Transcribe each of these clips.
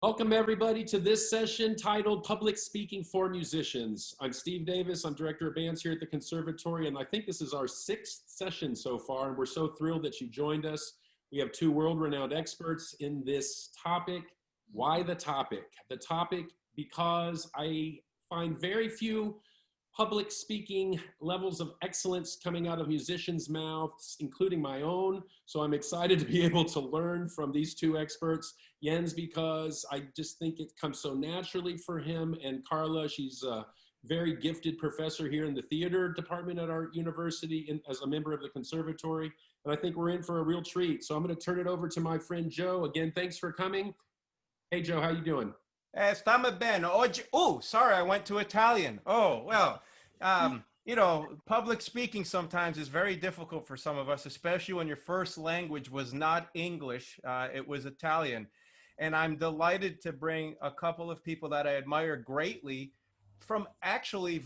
Welcome everybody to this session titled Public Speaking for Musicians. I'm Steve Davis, I'm Director of Bands here at the Conservatory, and I think this is our 6th session so far, and we're so thrilled that you joined us. We have 2 world-renowned experts in this topic. Why the topic? The topic because I find very few public speaking levels of excellence coming out of musicians' mouths, including my own. So I'm excited to be able to learn from these 2 experts. Jens, because I just think it comes so naturally for him, and Carla, she's a very gifted professor here in the theater department at our university as a member of the conservatory. And I think we're in for a real treat. So I'm going to turn it over to my friend Joe. Again, thanks for coming. Hey Joe, how you doing? Stiamo bene. Oggi, oh, sorry, I went to Italian. Oh, well, you know, public speaking sometimes is very difficult for some of us, especially when your first language was not English, it was Italian. And I'm delighted to bring a couple of people that I admire greatly from actually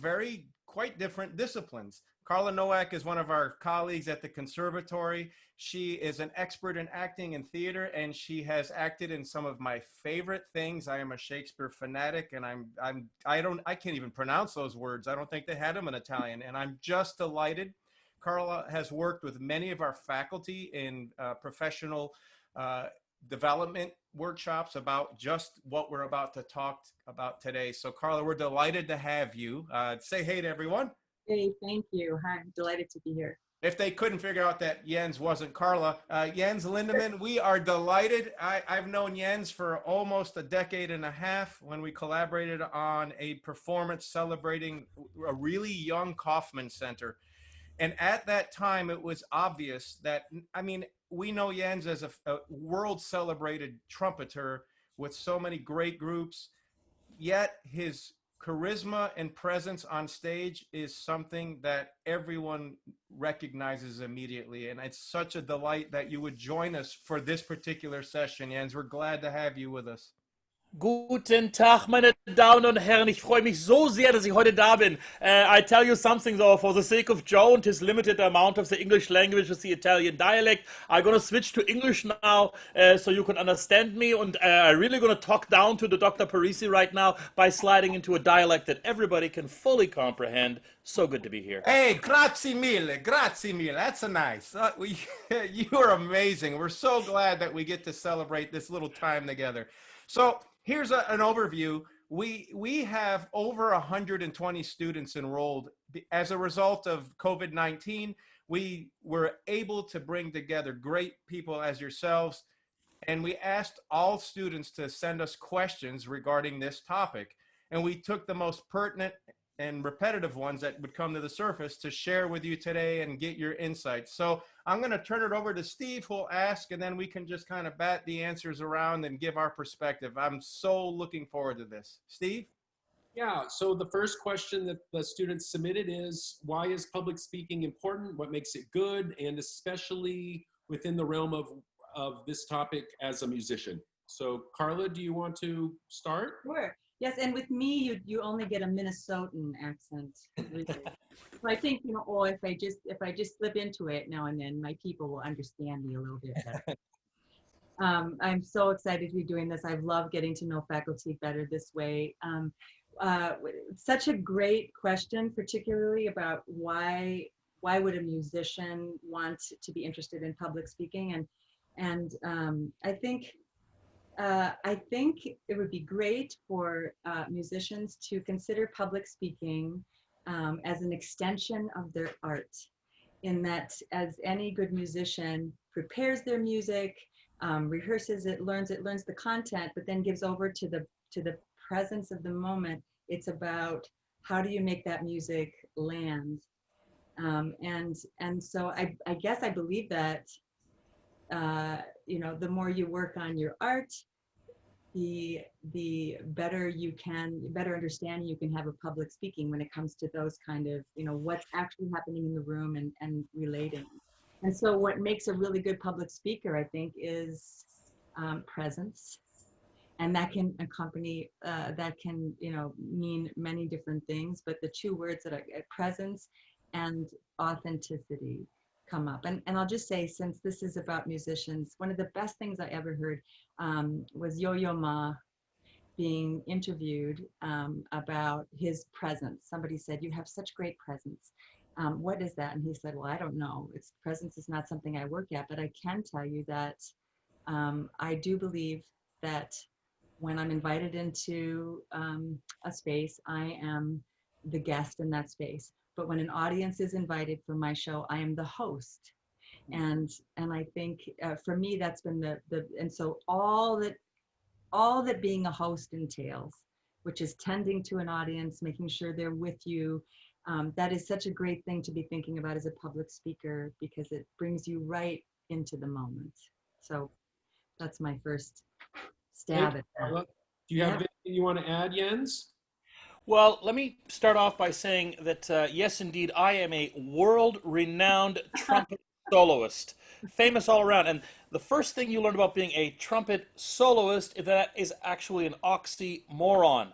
quite different disciplines. Carla Nowak is one of our colleagues at the conservatory. She is an expert in acting and theater, and she has acted in some of my favorite things. I am a Shakespeare fanatic, and I can't even pronounce those words. I don't think they had them in Italian, and I'm just delighted. Carla has worked with many of our faculty in professional development workshops about just what we're about to talk about today. So Carla, we're delighted to have you. Say hey to everyone. Hey, thank you. Hi, I'm delighted to be here. If they couldn't figure out that Jens wasn't Carla, Jens Lindemann, we are delighted. I've known Jens for almost a decade and a half when we collaborated on a performance celebrating a really young Kaufman Center. And at that time, it was obvious that, I mean, we know Jens as a world celebrated trumpeter with so many great groups, yet his charisma and presence on stage is something that everyone recognizes immediately. And it's such a delight that you would join us for this particular session, Jens. We're glad to have you with us. Guten Tag, meine Damen und Herren. Ich freue mich so sehr, dass ich heute da bin. I tell you something though, for the sake of Joe and his limited amount of the English language with the Italian dialect, I'm going to switch to English now so you can understand me. And I'm really going to talk down to the Dr. Parisi right now by sliding into a dialect that everybody can fully comprehend. So good to be here. Hey, grazie mille, grazie mille. That's a nice. You are amazing. We're so glad that we get to celebrate this little time together. So here's an overview. We have over 120 students enrolled. As a result of COVID-19, we were able to bring together great people as yourselves, and we asked all students to send us questions regarding this topic. And we took the most pertinent and repetitive ones that would come to the surface to share with you today and get your insights. So I'm going to turn it over to Steve, who'll ask, and then we can just kind of bat the answers around and give our perspective. I'm so looking forward to this. Steve? Yeah, so the first question that the students submitted is, why is public speaking important? What makes it good? And especially within the realm of this topic as a musician. So Carla, do you want to start? Sure. Yes, and with me, you only get a Minnesotan accent. So I think, you know, or if I just slip into it now and then, my people will understand me a little bit better. I'm so excited to be doing this. I've loved getting to know faculty better this way. Such a great question, particularly about why would a musician want to be interested in public speaking, and I think it would be great for musicians to consider public speaking as an extension of their art, in that as any good musician prepares their music, rehearses it, learns the content, but then gives over to the presence of the moment. It's about how do you make that music land, and so I guess I believe that you know, the more you work on your art, the better understanding you can have of public speaking when it comes to those kind of, you know, what's actually happening in the room and relating. And so what makes a really good public speaker, I think, is presence. And that can accompany, that can, you know, mean many different things, but the 2 words that are presence and authenticity come up. And I'll just say, since this is about musicians, one of the best things I ever heard was Yo-Yo Ma being interviewed about his presence. Somebody said, "You have such great presence. What is that?" And he said, "Well, I don't know. It's presence is not something I work at, but I can tell you that I do believe that when I'm invited into a space, I am the guest in that space. But when an audience is invited for my show, I am the host." And I think for me, that's been and so all that being a host entails, which is tending to an audience, making sure they're with you. That is such a great thing to be thinking about as a public speaker, because it brings you right into the moment. So that's my first stab at that. Carla. Do you have anything you want to add, Jens? Well, let me start off by saying that, yes, indeed, I am a world-renowned trumpet soloist, famous all around. And the first thing you learn about being a trumpet soloist is that is actually an oxymoron.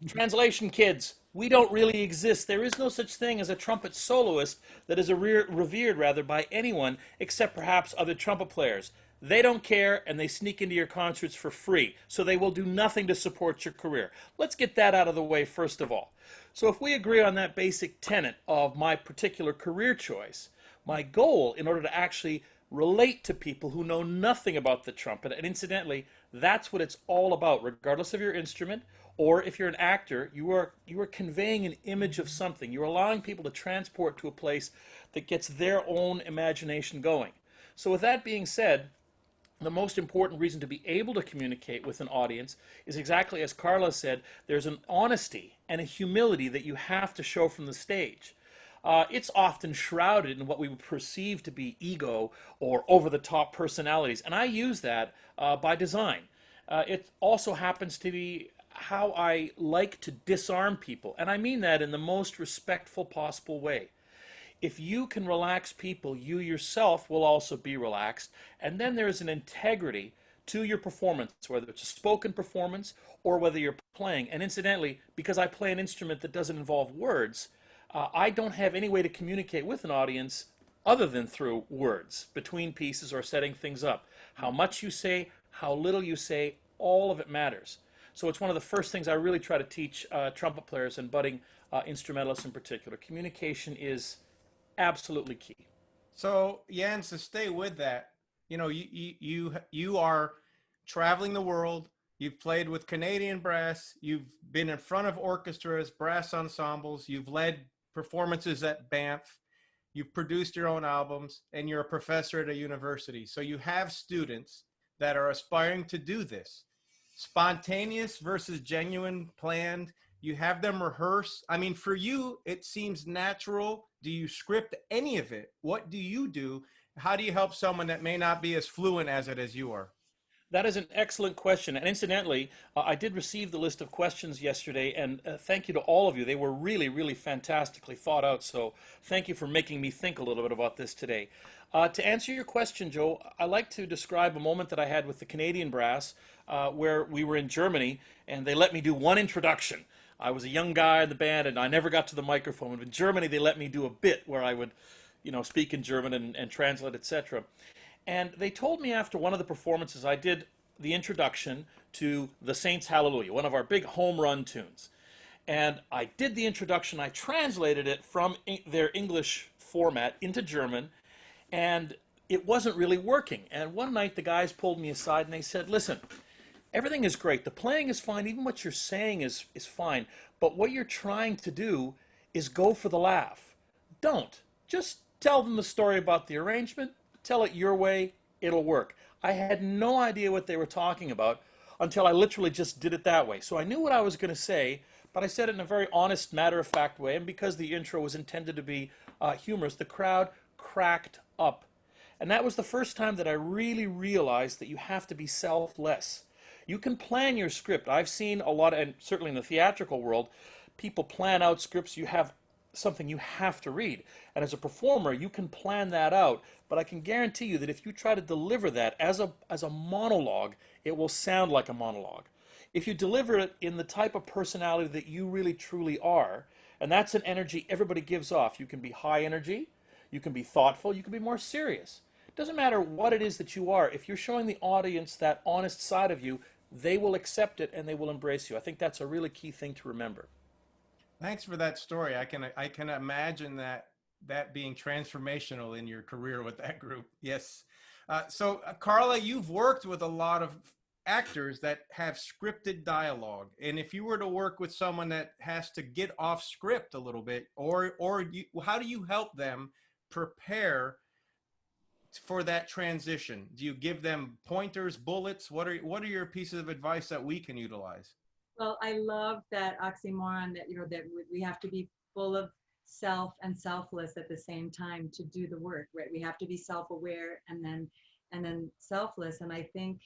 Translation, kids, we don't really exist. There is no such thing as a trumpet soloist that is revered rather by anyone except perhaps other trumpet players. They don't care, and they sneak into your concerts for free, so they will do nothing to support your career. Let's get that out of the way first of all. So if we agree on that basic tenet of my particular career choice, my goal in order to actually relate to people who know nothing about the trumpet, and incidentally, that's what it's all about, regardless of your instrument, or if you're an actor, you are conveying an image of something. You're allowing people to transport to a place that gets their own imagination going. So with that being said, the most important reason to be able to communicate with an audience is exactly as Carla said, there's an honesty and a humility that you have to show from the stage. It's often shrouded in what we would perceive to be ego or over-the-top personalities, and I use that by design. It also happens to be how I like to disarm people, and I mean that in the most respectful possible way. If you can relax people, you yourself will also be relaxed, and then there's an integrity to your performance, whether it's a spoken performance or whether you're playing. And incidentally, because I play an instrument that doesn't involve words, I don't have any way to communicate with an audience other than through words, between pieces or setting things up. How much you say, how little you say, all of it matters. So it's one of the first things I really try to teach trumpet players and budding instrumentalists in particular. Communication is absolutely key. So Jens, to stay with that, you know, you are traveling the world. You've played with Canadian brass. You've been in front of orchestras, brass ensembles. You've led performances at Banff. You've produced your own albums, and you're a professor at a university. So you have students that are aspiring to do this. Spontaneous versus genuine, planned. You have them rehearse. I mean, for you, it seems natural. Do you script any of it? What do you do? How do you help someone that may not be as fluent as it as you are? That is an excellent question. And incidentally, I did receive the list of questions yesterday, and thank you to all of you. They were really, really fantastically thought out. So thank you for making me think a little bit about this today. To answer your question, Joe, I like to describe a moment that I had with the Canadian brass where we were in Germany, and they let me do one introduction. I was a young guy in the band, and I never got to the microphone. In Germany, they let me do a bit where I would, speak in German and translate, etc. And they told me after one of the performances, I did the introduction to The Saints' Hallelujah, one of our big home run tunes. And I did the introduction, I translated it from their English format into German, and it wasn't really working. And one night the guys pulled me aside and they said, listen, everything is great. The playing is fine. Even what you're saying is fine. But what you're trying to do is go for the laugh. Don't. Just tell them the story about the arrangement. Tell it your way. It'll work. I had no idea what they were talking about until I literally just did it that way. So I knew what I was going to say, but I said it in a very honest, matter-of-fact way. And because the intro was intended to be humorous, the crowd cracked up. And that was the first time that I really realized that you have to be selfless. You can plan your script. I've seen a lot, and certainly in the theatrical world, people plan out scripts. You have something you have to read. And as a performer, you can plan that out. But I can guarantee you that if you try to deliver that as a monologue, it will sound like a monologue. If you deliver it in the type of personality that you really truly are, and that's an energy everybody gives off. You can be high energy, you can be thoughtful, you can be more serious. It doesn't matter what it is that you are. If you're showing the audience that honest side of you, they will accept it and they will embrace you. I think that's a really key thing to remember. Thanks for that story. I can imagine that being transformational in your career with that group. Yes. Carla, you've worked with a lot of actors that have scripted dialogue, and if you were to work with someone that has to get off script a little bit, how do you help them prepare for that transition? Do you give them pointers, bullets? What are your pieces of advice that we can utilize? Well, I love that oxymoron that, that we have to be full of self and selfless at the same time to do the work, right? We have to be self-aware and then selfless. And I think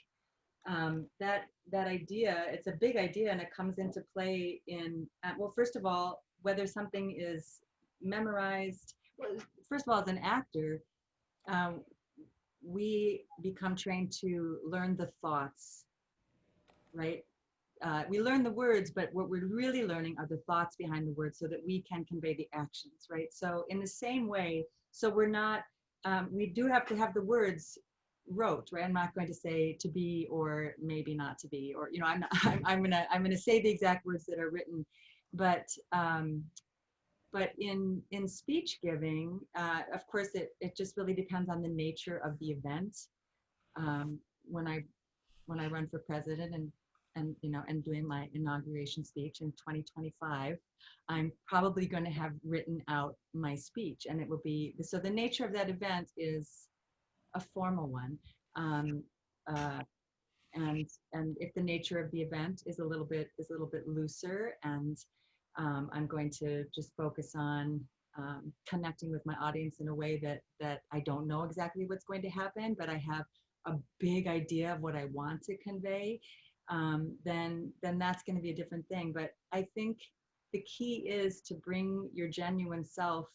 that idea, it's a big idea, and it comes into play in, well, first of all, whether something is memorized. Well, first of all, as an actor, we become trained to learn the thoughts, right? We learn the words, but what we're really learning are the thoughts behind the words so that we can convey the actions, right? So in the same way, so we're not, we do have to have the words wrote, right? I'm not going to say to be or maybe not to be, or, I'm gonna say the exact words that are written, but in speech giving, of course, it just really depends on the nature of the event. When I run for president and doing my inauguration speech in 2025, I'm probably going to have written out my speech, and it will be, so the nature of that event is a formal one. And if the nature of the event is a little bit looser, and I'm going to just focus on connecting with my audience in a way that I don't know exactly what's going to happen, but I have a big idea of what I want to convey, then that's going to be a different thing. But I think the key is to bring your genuine self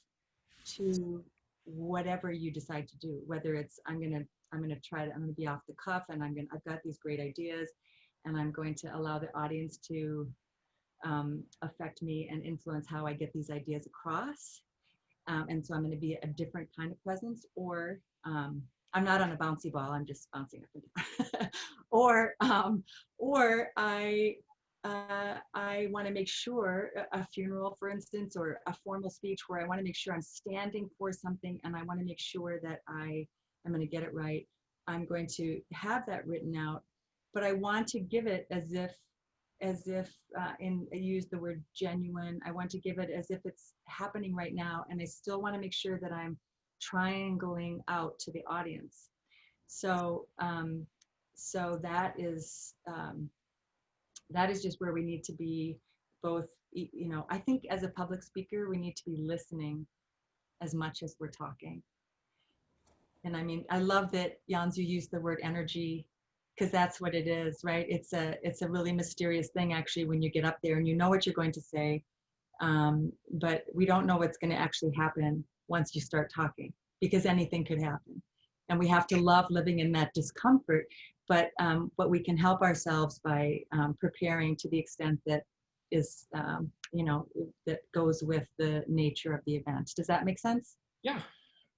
to whatever you decide to do, whether it's I'm going to be off the cuff, and I've got these great ideas, and I'm going to allow the audience to affect me and influence how I get these ideas across. And so I'm going to be a different kind of presence, or I'm not on a bouncy ball, I'm just bouncing up and down. or I want to make sure, a funeral, for instance, or a formal speech where I want to make sure I'm standing for something, and I want to make sure that I'm going to get it right. I'm going to have that written out, but I want to give it as if I use the word genuine. I want to give it as if it's happening right now, and I still want to make sure that I'm triangling out to the audience. So that is just where we need to be both. I think as a public speaker, we need to be listening as much as we're talking. And I mean, I love that, Jans, you used the word energy, because that's what it is, right? It's a really mysterious thing, actually, when you get up there and you know what you're going to say, but we don't know what's going to actually happen once you start talking, because anything could happen. And we have to love living in that discomfort, but we can help ourselves by preparing to the extent that is, that goes with the nature of the event. Does that make sense? Yeah.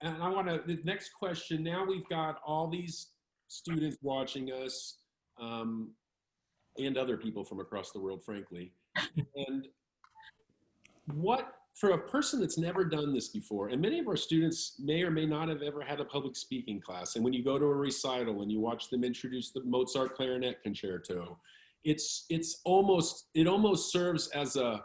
And the next question, now we've got all these students watching us, and other people from across the world, frankly. And for a person that's never done this before, and many of our students may or may not have ever had a public speaking class, and when you go to a recital and you watch them introduce the Mozart Clarinet Concerto, it almost serves as an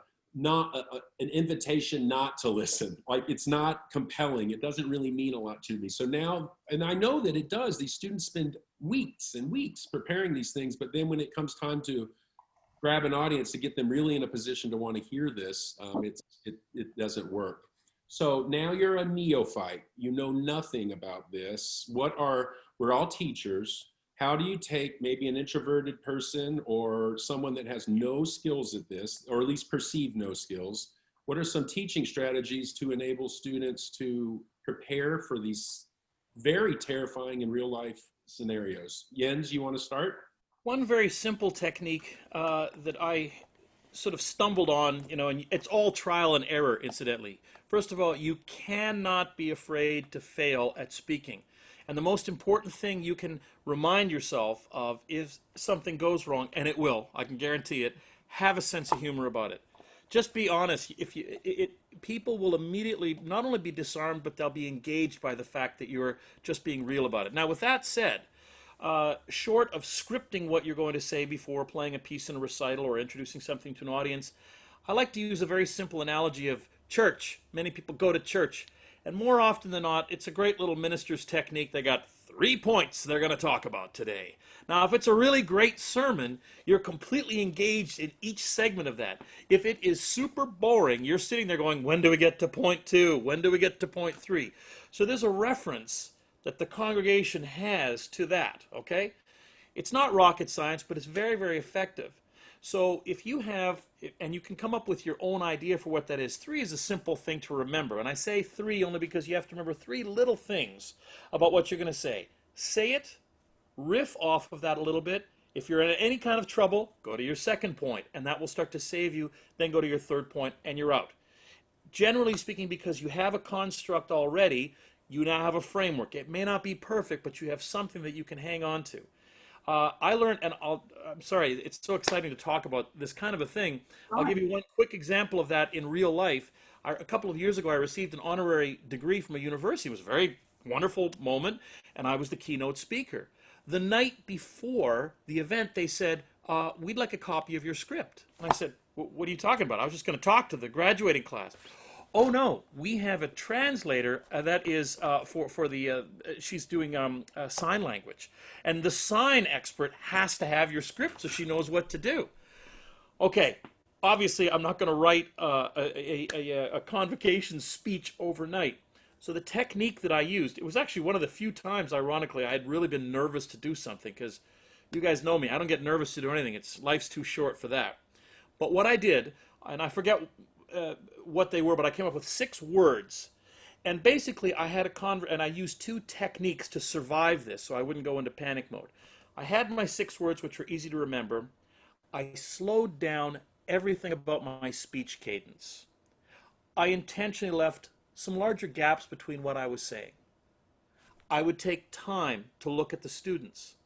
invitation not to listen. Like, it's not compelling. It doesn't really mean a lot to me. So now, and I know that it does, these students spend weeks and weeks preparing these things, but then when it comes time to grab an audience to get them really in a position to want to hear this, it doesn't work. So now you're a neophyte. You know nothing about this. We're all teachers. How do you take maybe an introverted person or someone that has no skills at this, or at least perceived no skills? What are some teaching strategies to enable students to prepare for these very terrifying in real life scenarios? Jens, you want to start? One very simple technique that I sort of stumbled on, and it's all trial and error, incidentally. First of all, you cannot be afraid to fail at speaking. And the most important thing you can remind yourself of if something goes wrong, and it will, I can guarantee it, have a sense of humor about it. Just be honest. If you, people will immediately not only be disarmed, but they'll be engaged by the fact that you're just being real about it. Now, with that said, short of scripting what you're going to say before playing a piece in a recital or introducing something to an audience, I like to use a very simple analogy of church. Many people go to church, and more often than not, it's a great little minister's technique. They got 3 points they're going to talk about today. Now, if it's a really great sermon, you're completely engaged in each segment of that. If it is super boring, you're sitting there going, when do we get to point 2? When do we get to point 3? So there's a reference that the congregation has to that, okay? It's not rocket science, but it's very, very effective. So if you have, and you can come up with your own idea for what that is. 3 is a simple thing to remember. And I say 3 only because you have to remember 3 little things about what you're going to say. Say it, riff off of that a little bit. If you're in any kind of trouble, go to your second point, and that will start to save you. Then go to your third point, and you're out. Generally speaking, because you have a construct already, you now have a framework. It may not be perfect, but you have something that you can hang on to. I learned, and I'm sorry, it's so exciting to talk about this kind of a thing. I'll give you one quick example of that in real life. A couple of years ago, I received an honorary degree from a university. It was a very wonderful moment, and I was the keynote speaker. The night before the event, they said, we'd like a copy of your script. And I said, what are you talking about? I was just going to talk to the graduating class. Oh no, we have a translator that is for the, she's doing sign language. And the sign expert has to have your script so she knows what to do. Okay, obviously I'm not going to write a convocation speech overnight. So the technique that I used, it was actually one of the few times, ironically, I had really been nervous to do something, because you guys know me, I don't get nervous to do anything. Life's too short for that. But what I did, and I forget what they were, but I came up with 6 words. And basically I had and I used 2 techniques to survive this so I wouldn't go into panic mode. I had my 6 words, which were easy to remember. I slowed down everything about my speech cadence. I intentionally left some larger gaps between what I was saying. I would take time to look at the students.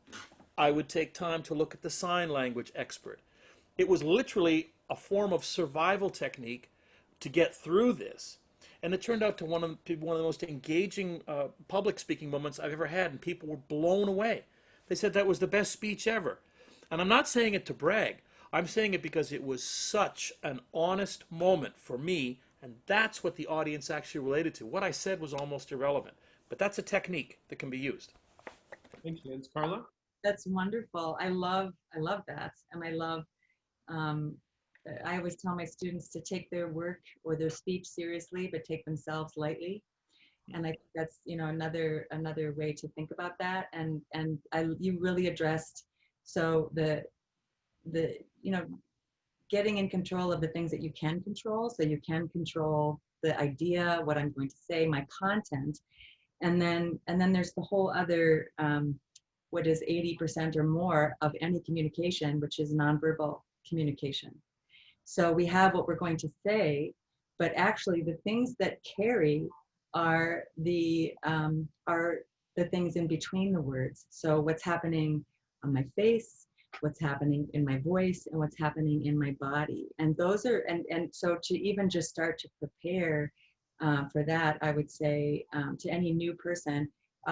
I would take time to look at the sign language expert. It was literally a form of survival technique to get through this. And it turned out to one of the most engaging public speaking moments I've ever had, and people were blown away. They said that was the best speech ever. And I'm not saying it to brag. I'm saying it because it was such an honest moment for me, and that's what the audience actually related to. What I said was almost irrelevant, but that's a technique that can be used. Thanks, Jens. Carla? That's wonderful. I love that. And I love, I always tell my students to take their work or their speech seriously, but take themselves lightly. And I think that's, another way to think about that. And you really addressed, so the getting in control of the things that you can control. So you can control the idea, what I'm going to say, my content. And then there's the whole other, what is 80% or more of any communication, which is nonverbal communication. So we have what we're going to say, but actually the things that carry are the things in between the words. So what's happening on my face, what's happening in my voice, and what's happening in my body. And those are, and so to even just start to prepare for that, I would say to any new person,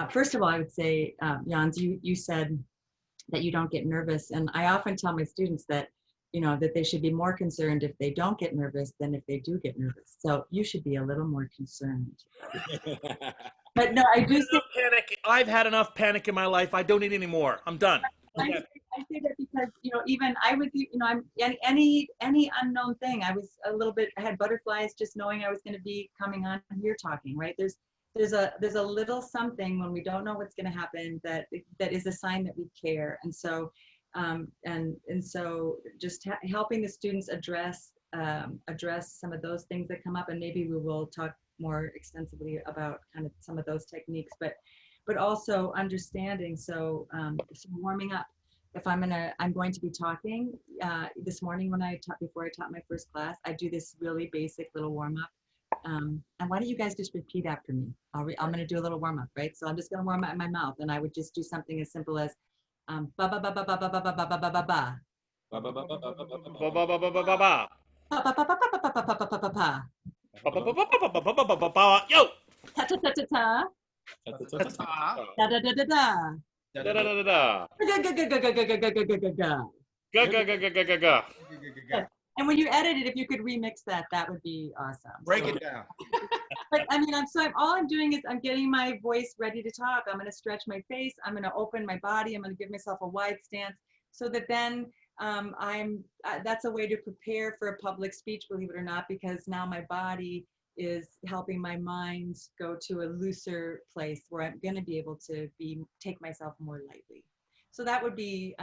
first of all, I would say, Jans, you said that you don't get nervous. And I often tell my students that, that they should be more concerned if they don't get nervous than if they do get nervous. So you should be a little more concerned. But no, I do say Panic. I've had enough panic in my life. I don't need any more. I'm done. I say that because, even I was, I'm any unknown thing. I was I had butterflies just knowing I was going to be coming on here talking, right? There's a little something when we don't know what's going to happen that is a sign that we care. And so, and so just helping the students address some of those things that come up, and maybe we will talk more extensively about kind of some of those techniques, but also understanding. So, warming up. If I'm going to be talking this morning before I taught my first class, I do this really basic little warm up. And why don't you guys just repeat after me? I'm going to do a little warm up, right? So I'm just going to warm up in my mouth, and I would just do something as simple as ba ba ba ba ba ba ba ba ba ba ba ba ba. Ba, ba, ba, ba, ba, ba, ba, ba, Ba ba. ba ba ba ba ba ba. Pa pa pa pa pa pa pa pa pa pa pa pa. Ba ba ba ba ba ba ba ba ba ba ba. Yo. Ta ta ta ta ta. Ta, ta, ta, ta, ta. Da da da da da. Da da da da da. Ga ga ga ga ga ga ga ga ga ga ga. Ga ga ga ga ga ga ga. And when you edit it, if you could remix that, that would be awesome. Break it down. But I mean, all I'm doing is I'm getting my voice ready to talk. I'm going to stretch my face. I'm going to open my body. I'm going to give myself a wide stance so that then that's a way to prepare for a public speech, believe it or not, because now my body is helping my mind go to a looser place where I'm going to be able to take myself more lightly. So that would be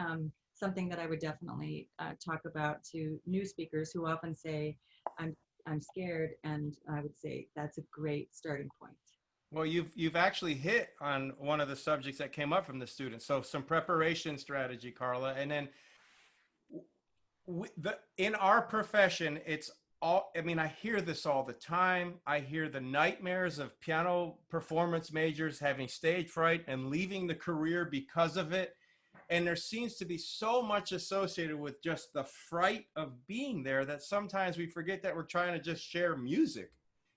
something that I would definitely talk about to new speakers who often say, I'm scared, and I would say that's a great starting point. Well, you've actually hit on one of the subjects that came up from the students. So some preparation strategy, Carla, and then in our profession, it's all, I mean, I hear this all the time. I hear the nightmares of piano performance majors having stage fright and leaving the career because of it. And there seems to be so much associated with just the fright of being there that sometimes we forget that we're trying to just share music.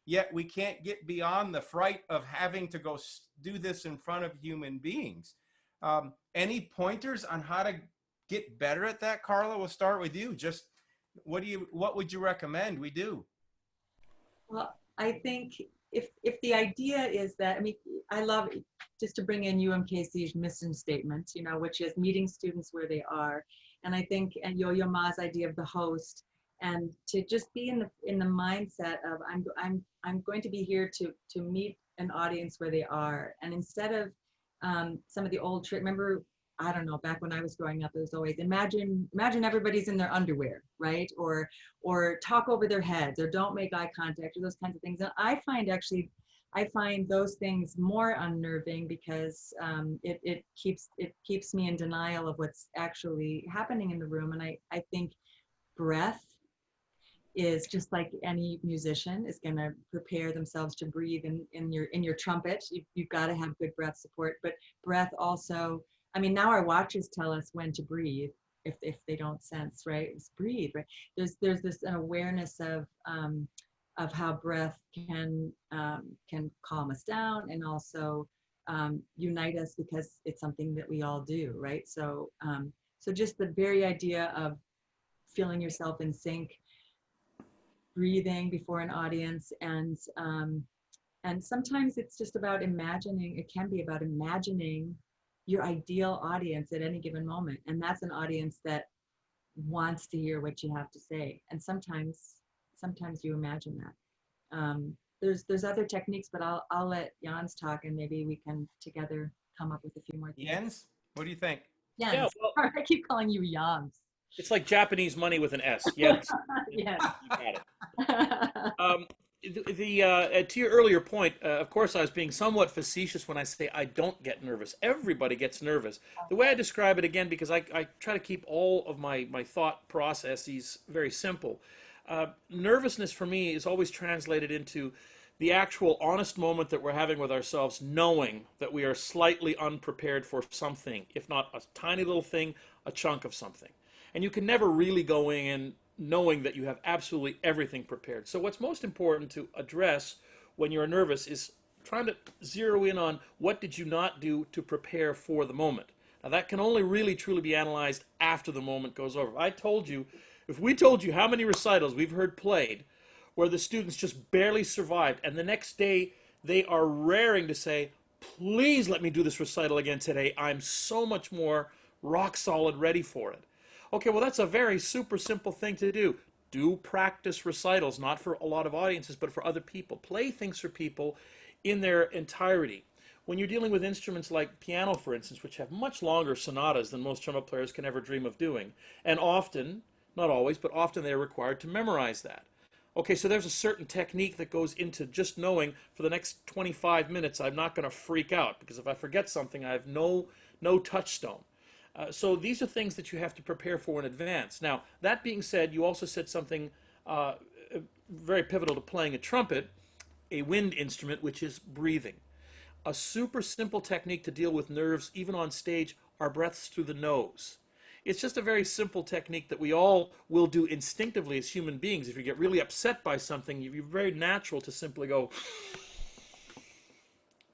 Yet we can't get beyond the fright of having to go do this in front of human beings. Any pointers on how to get better at that, Carla? We'll start with you. Just what would you recommend we do? Well, I think if the idea is that, I mean, I love, just to bring in UMKC's mission statement, you know, which is meeting students where they are. And I think, and Yo-Yo Ma's idea of the host, and to just be in the mindset of I'm going to be here to meet an audience where they are. And instead of some of the old trick, remember, I don't know, back when I was growing up, it was always imagine everybody's in their underwear, right? Or talk over their heads, or don't make eye contact, or those kinds of things. And I find those things more unnerving because it keeps me in denial of what's actually happening in the room. And I think breath is just like any musician is going to prepare themselves to breathe in your trumpet. You've got to have good breath support, but breath also, I mean, now our watches tell us when to breathe if they don't sense, right? It's breathe, right? There's this an awareness of how breath can calm us down and also unite us because it's something that we all do, right? So just the very idea of feeling yourself in sync, breathing before an audience, and sometimes it's just about imagining. It can be about imagining your ideal audience at any given moment, and that's an audience that wants to hear what you have to say. And sometimes you imagine that. There's other techniques, but I'll let Jans talk, and maybe we can together come up with a few more things. Jens, what do you think? Jens. Yeah, well, I keep calling you Jans. it's like Japanese money with an S. Yes. Yes. You got it. To your earlier point, of course, I was being somewhat facetious when I say I don't get nervous. Everybody gets nervous. The way I describe it, again, because I try to keep all of my thought processes very simple. Nervousness for me is always translated into the actual honest moment that we're having with ourselves, knowing that we are slightly unprepared for something, if not a tiny little thing, a chunk of something. And you can never really go in knowing that you have absolutely everything prepared. So what's most important to address when you're nervous is trying to zero in on what did you not do to prepare for the moment. Now that can only really truly be analyzed after the moment goes over. If we told you how many recitals we've heard played where the students just barely survived, and the next day they are raring to say, please let me do this recital again today. I'm so much more rock solid ready for it. Okay, well, that's a very super simple thing to do. Do practice recitals, not for a lot of audiences, but for other people. Play things for people in their entirety. When you're dealing with instruments like piano, for instance, which have much longer sonatas than most trumpet players can ever dream of doing, and often, not always, but often they're required to memorize that. Okay, so there's a certain technique that goes into just knowing for the next 25 minutes I'm not going to freak out, because if I forget something, I have no touchstone. So these are things that you have to prepare for in advance. Now, that being said, you also said something very pivotal to playing a trumpet, a wind instrument, which is breathing. A super simple technique to deal with nerves, even on stage, are breaths through the nose. It's just a very simple technique that we all will do instinctively as human beings. If you get really upset by something, you're very natural to simply go,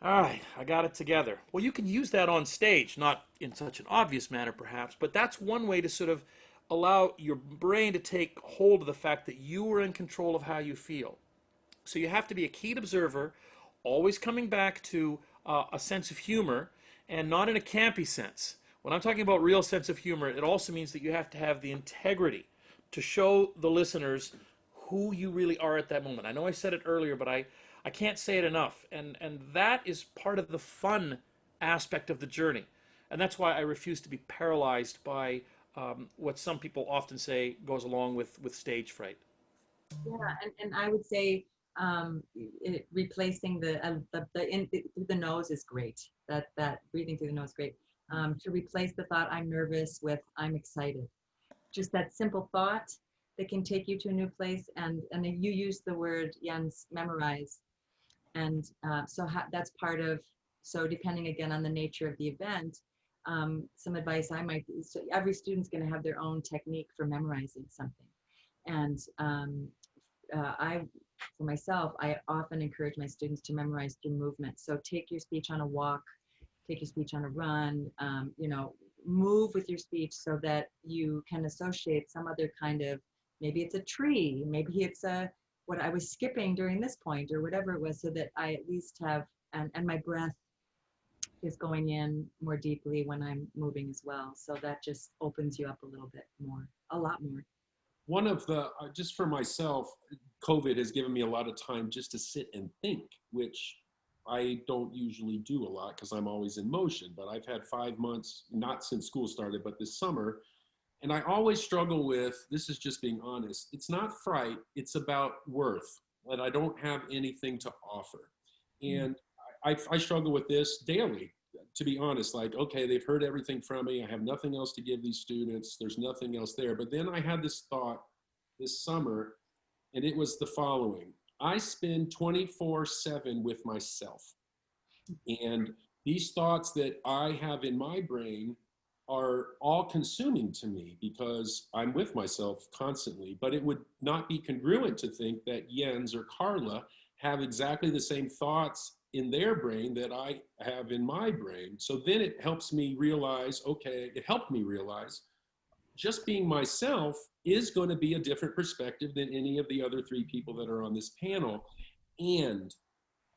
all right, I got it together. Well, you can use that on stage, not in such an obvious manner perhaps, but that's one way to sort of allow your brain to take hold of the fact that you are in control of how you feel. So you have to be a keen observer, always coming back to a sense of humor, and not in a campy sense. When I'm talking about real sense of humor, it also means that you have to have the integrity to show the listeners who you really are at that moment. I know I said it earlier, but I can't say it enough. And that is part of the fun aspect of the journey. And that's why I refuse to be paralyzed by what some people often say goes along with stage fright. Yeah, and I would say replacing through the nose is great. That breathing through the nose is great. To replace the thought I'm nervous with I'm excited. Just that simple thought that can take you to a new place. And you use the word, Jens, memorize. And that's part of, so depending again on the nature of the event, some advice I might, so every student's going to have their own technique for memorizing something. And for myself, I often encourage my students to memorize through movement. So take your speech on a walk, take your speech on a run, move with your speech so that you can associate some other kind of, maybe it's a tree, maybe it's what I was skipping during this point or whatever it was, so that I at least have, and my breath is going in more deeply when I'm moving as well. So that just opens you up a little bit more, a lot more. One of the, just for myself, COVID has given me a lot of time just to sit and think, which I don't usually do a lot because I'm always in motion, but I've had 5 months, not since school started, but this summer. And I always struggle with, this is just being honest, it's not fright, it's about worth, that I don't have anything to offer. And I struggle with this daily, to be honest, like, okay, they've heard everything from me. I have nothing else to give these students. There's nothing else there. But then I had this thought this summer, and it was the following. I spend 24/7 with myself. And these thoughts that I have in my brain are all consuming to me because I'm with myself constantly. But it would not be congruent to think that Jens or Carla have exactly the same thoughts in their brain that I have in my brain. So then it helps me realize, okay, it helped me realize just being myself is going to be a different perspective than any of the other 3 people that are on this panel. And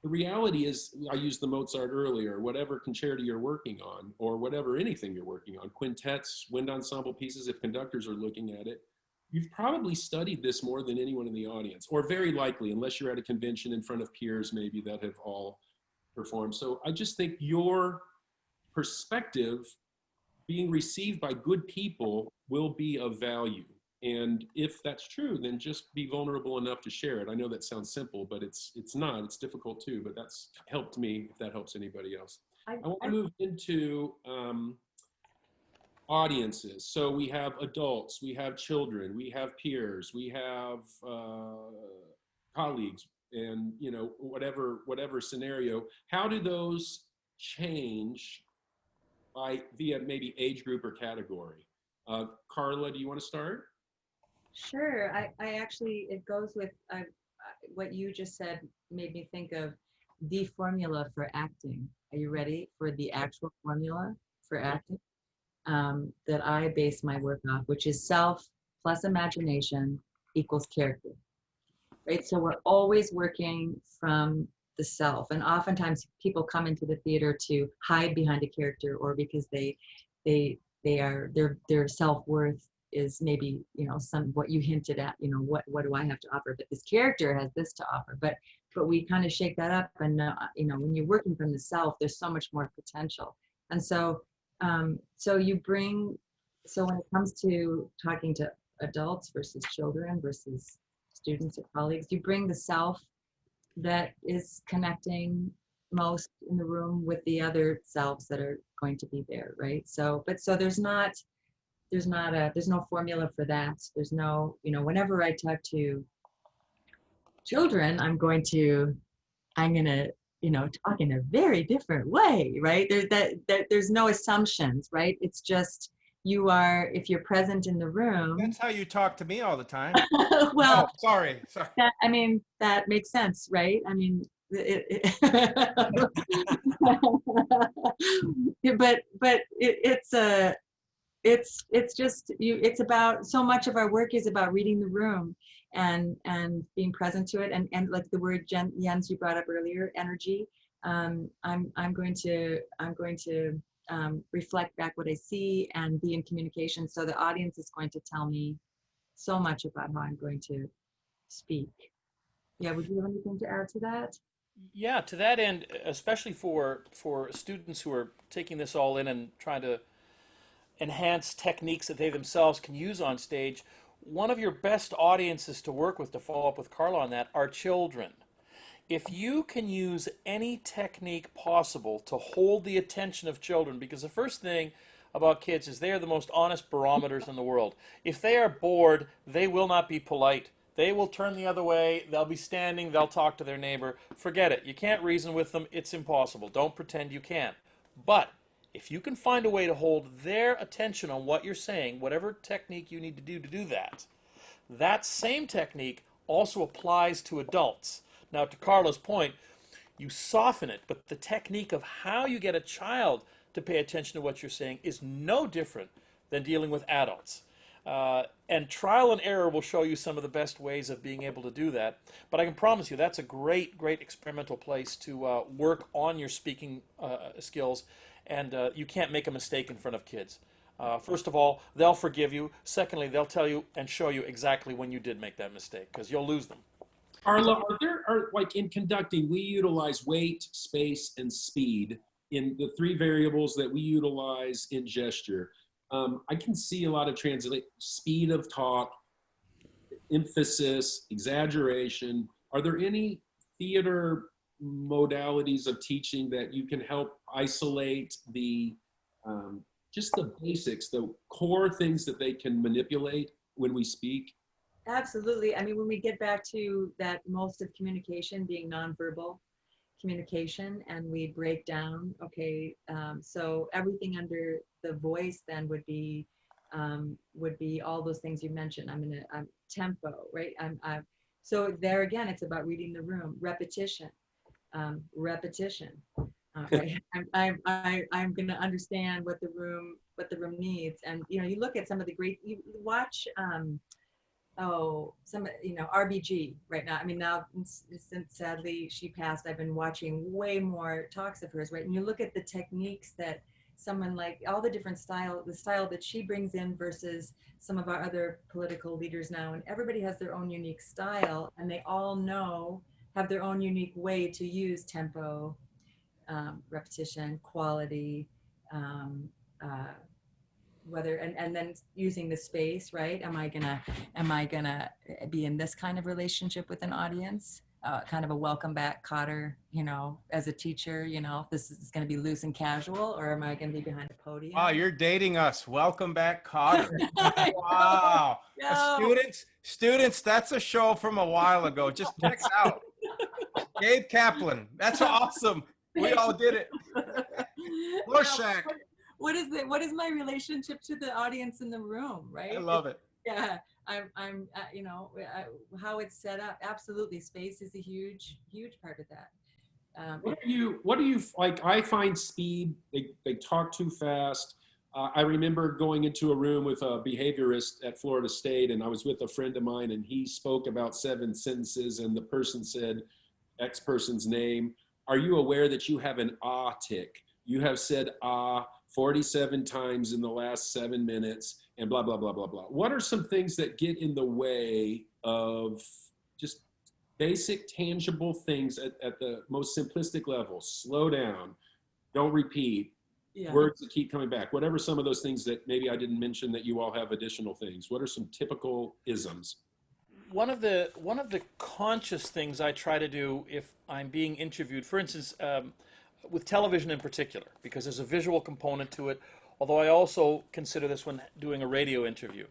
the reality is, I used the Mozart earlier, whatever concerto you're working on, or whatever, anything you're working on, quintets, wind ensemble pieces, if conductors are looking at it, you've probably studied this more than anyone in the audience, or very likely, unless you're at a convention in front of peers maybe that have all performed. So I just think your perspective being received by good people will be of value. And if that's true, then just be vulnerable enough to share it. I know that sounds simple, but it's not. It's difficult too, but that's helped me, if that helps anybody else. I want to move into audiences. So we have adults, we have children, we have peers, we have colleagues, and whatever scenario. How do those change via maybe age group or category? Carla, do you want to start? Sure. I actually, it goes with what you just said, made me think of the formula for acting. Are you ready for the actual formula for acting that I base my work off, which is self plus imagination equals character, right? So we're always working from the self, and oftentimes people come into the theater to hide behind a character, or because their self-worth is maybe, what you hinted at, what do I have to offer? But this character has this to offer. But we kind of shake that up, and when you're working from the self, there's so much more potential. And so when it comes to talking to adults versus children versus students or colleagues, you bring the self that is connecting most in the room with the other selves that are going to be there, right? So there's no formula for that. There's no, whenever I talk to children, I'm going to I'm going to, talk in a very different way, right? There's no assumptions, right? It's just if you're present in the room. That's how you talk to me all the time. Well, Oh, sorry. that makes sense, right? I mean, it's just it's about, so much of our work is about reading the room and being present to it, and like the word Jens you brought up earlier, energy. I'm going to reflect back what I see and be in communication, so the audience is going to tell me so much about how I'm going to speak. Yeah, would you have anything to add to that? Yeah, to that end, especially for students who are taking this all in and trying to enhance techniques that they themselves can use on stage, one of your best audiences to work with, to follow up with Carla on that, are children. If you can use any technique possible to hold the attention of children, because the first thing about kids is they are the most honest barometers in the world. If they are bored, they will not be polite. They will turn the other way. They'll be standing. They'll talk to their neighbor. Forget it. You can't reason with them. It's impossible. Don't pretend you can. But if you can find a way to hold their attention on what you're saying, whatever technique you need to do that, that same technique also applies to adults. Now, to Carla's point, you soften it, but the technique of how you get a child to pay attention to what you're saying is no different than dealing with adults. And trial and error will show you some of the best ways of being able to do that. But I can promise you that's a great, great experimental place to work on your speaking skills. And you can't make a mistake in front of kids. First of all, they'll forgive you. Secondly, they'll tell you and show you exactly when you did make that mistake, because you'll lose them. Carla, like in conducting, we utilize weight, space, and speed in the three variables that we utilize in gesture. I can see a lot of speed of talk, emphasis, exaggeration. Are there any theater modalities of teaching that you can help isolate just the basics, the core things that they can manipulate when we speak? Absolutely. I mean, when we get back to that, most of communication being nonverbal communication, and we break down, okay, so everything under the voice then would be all those things you mentioned. I'm tempo, right? So there again, it's about reading the room, repetition. Right? I'm going to understand what the room needs, and you look at some of the you watch RBG right now. I mean, now since sadly she passed, I've been watching way more talks of hers, right? And you look at the techniques that someone like, all the different the style that she brings in versus some of our other political leaders now, and everybody has their own unique style, and they all have their own unique way to use tempo, repetition, quality, whether and then using the space, right? Am I gonna be in this kind of relationship with an audience, kind of a welcome back Cotter, as a teacher, this is going to be loose and casual, or am I going to be behind a podium? Oh, you're dating us. Welcome back, Cotter. Wow. No. Students, that's a show from a while ago. Just check out Gabe Kaplan. That's awesome. We all did it. Rorschach. What is my relationship to the audience in the room, right? I love it. Yeah, I'm how it's set up. Absolutely, space is a huge part of that. What do you like? I find speed. They talk too fast. I remember going into a room with a behaviorist at Florida State, and I was with a friend of mine, and he spoke about 7 sentences, and the person said X person's name. Are you aware that you have an ah tick? You have said ah 47 times in the last 7 minutes, and blah, blah, blah, blah, blah. What are some things that get in the way of just basic, tangible things at the most simplistic level? Slow down, don't repeat, words that keep coming back. Whatever some of those things that maybe I didn't mention that you all have additional things. What are some typical isms? One of the conscious things I try to do if I'm being interviewed, for instance, with television in particular, because there's a visual component to it, although I also consider this when doing a radio interview.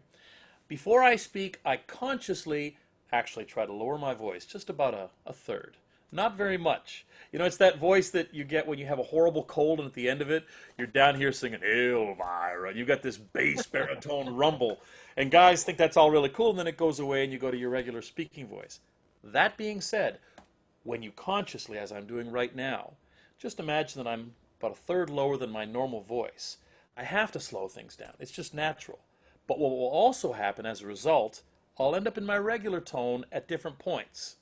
Before I speak, I consciously actually try to lower my voice just about a third. Not very much. You know, it's that voice that you get when you have a horrible cold, and at the end of it, you're down here singing Elvira, and you got this bass baritone rumble. And guys think that's all really cool, and then it goes away and you go to your regular speaking voice. That being said, when you consciously, as I'm doing right now, just imagine that I'm about a third lower than my normal voice. I have to slow things down. It's just natural. But what will also happen as a result, I'll end up in my regular tone at different points.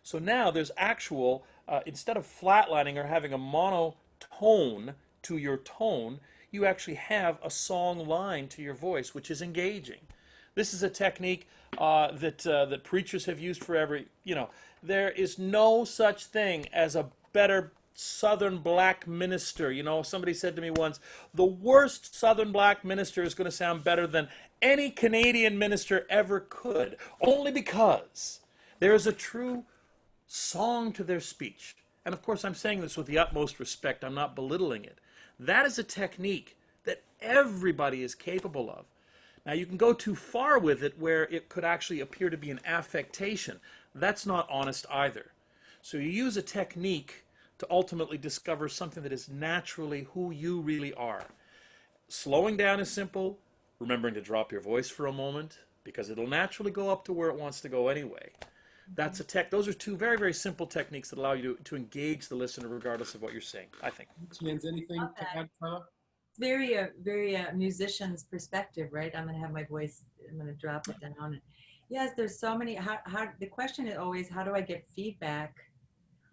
So now there's actual, instead of flatlining or having a monotone to your tone, you actually have a song line to your voice, which is engaging. This is a technique that preachers have used forever. You know, there is no such thing as a better Southern black minister. You know, somebody said to me once, the worst Southern black minister is going to sound better than any Canadian minister ever could, only because there is a true song to their speech. And of course, I'm saying this with the utmost respect. I'm not belittling it. That is a technique that everybody is capable of. Now, you can go too far with it where it could actually appear to be an affectation. That's not honest either. So you use a technique to ultimately discover something that is naturally who you really are. Slowing down is simple. Remembering to drop your voice for a moment, because it'll naturally go up to where it wants to go anyway. That's those are two very, very simple techniques that allow you to engage the listener regardless of what you're saying, I think. Jens, anything to add, Carla? Very musician's perspective, right? I'm going to have my voice, I'm going to drop it down. Yes, there's so many, the question is always, how do I get feedback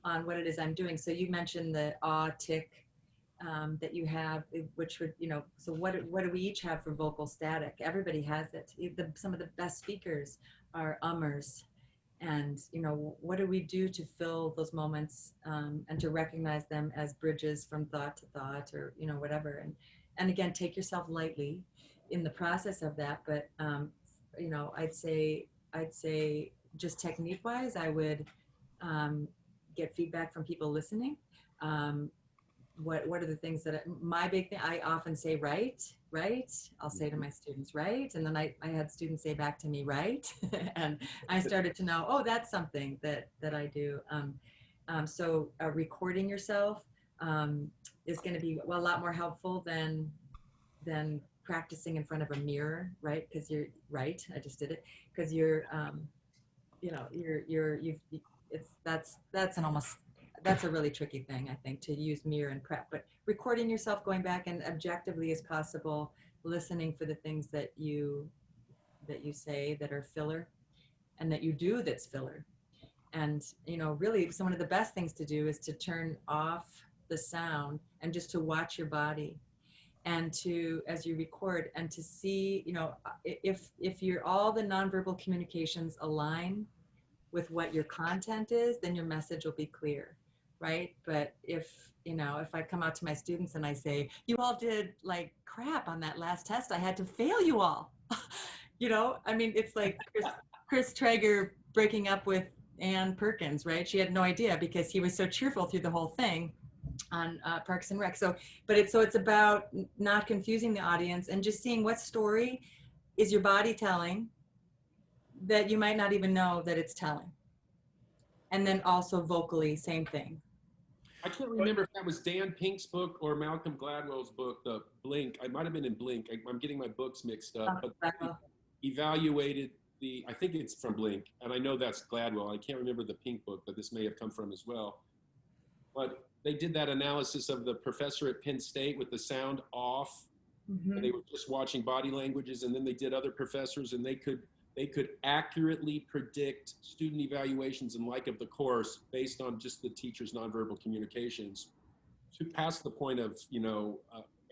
on what it is I'm doing? So you mentioned the tick that you have, which would, you know, so what do we each have for vocal static? Everybody has it. Some of the best speakers are ummers. And, you know, what do we do to fill those moments and to recognize them as bridges from thought to thought, or, you know, whatever. And again, take yourself lightly in the process of that. But, you know, I'd say just technique wise, I would get feedback from people listening. What are the things that my big thing, I often say, right. I'll say to my students, right. And then I had students say back to me, right. And I started to know, oh, that's something that I do. So recording yourself is going to be a lot more helpful than practicing in front of a mirror, right? Because you're right. I just did it because you're, you know, that's a really tricky thing, I think, to use mirror and prep. But recording yourself, going back and objectively as possible, listening for the things that you say that are filler, and that you do that's filler. And, you know, really, one of the best things to do is to turn off the sound and just to watch your body, and to, as you record, and to see, you know, if all the nonverbal communications align with what your content is, then your message will be clear. Right? But if I come out to my students and I say, you all did like crap on that last test, I had to fail you all. You know, I mean, it's like Chris Traeger breaking up with Ann Perkins, right? She had no idea because he was so cheerful through the whole thing on Parks and Rec. So it's about not confusing the audience and just seeing what story is your body telling that you might not even know that it's telling. And then also vocally, same thing. I can't remember if that was Dan Pink's book or Malcolm Gladwell's book, The Blink. I might have been in Blink. I'm getting my books mixed up. But evaluated I think it's from Blink, and I know that's Gladwell. I can't remember the Pink book, but this may have come from as well. But they did that analysis of the professor at Penn State with the sound off. Mm-hmm. And they were just watching body languages, and then they did other professors, and they could accurately predict student evaluations and like of the course based on just the teacher's nonverbal communications to past the point of, you know,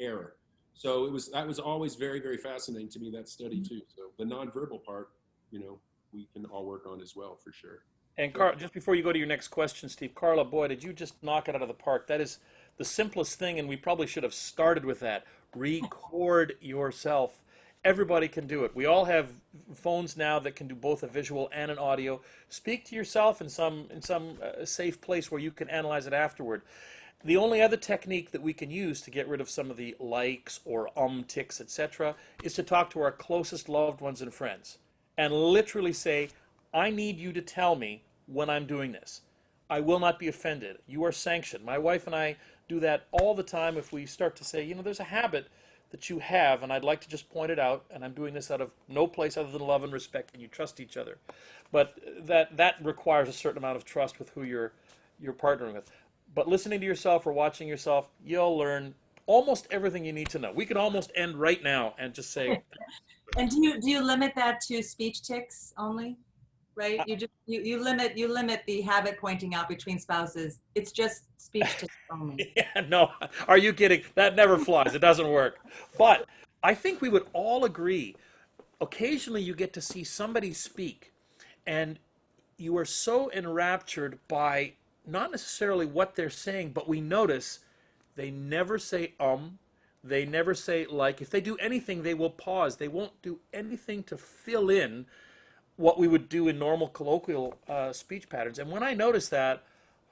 error. So that was always very, very fascinating to me, that study too. So the nonverbal part, you know, we can all work on as well, for sure. And just before you go to your next question, Steve, Carla, boy, did you just knock it out of the park. That is the simplest thing, and we probably should have started with that. Record yourself. Everybody can do it. We all have phones now that can do both a visual and an audio. Speak to yourself in some safe place where you can analyze it afterward. The only other technique that we can use to get rid of some of the likes or tics, etc., is to talk to our closest loved ones and friends and literally say, I need you to tell me when I'm doing this. I will not be offended. You are sanctioned. My wife and I do that all the time if we start to say, you know, there's a habit that you have, and I'd like to just point it out, and I'm doing this out of no place other than love and respect, and you trust each other. But that requires a certain amount of trust with who you're partnering with. But listening to yourself or watching yourself, you'll learn almost everything you need to know. We could almost end right now and just say. And do you limit that to speech tics only? Right? You limit the habit pointing out between spouses. It's just speech tics only. Yeah, no, are you kidding? That never flies. It doesn't work. But I think we would all agree, occasionally you get to see somebody speak, and you are so enraptured by not necessarily what they're saying, but we notice they never say they never say like. If they do anything, they will pause. They won't do anything to fill in what we would do in normal colloquial speech patterns. And when I notice that,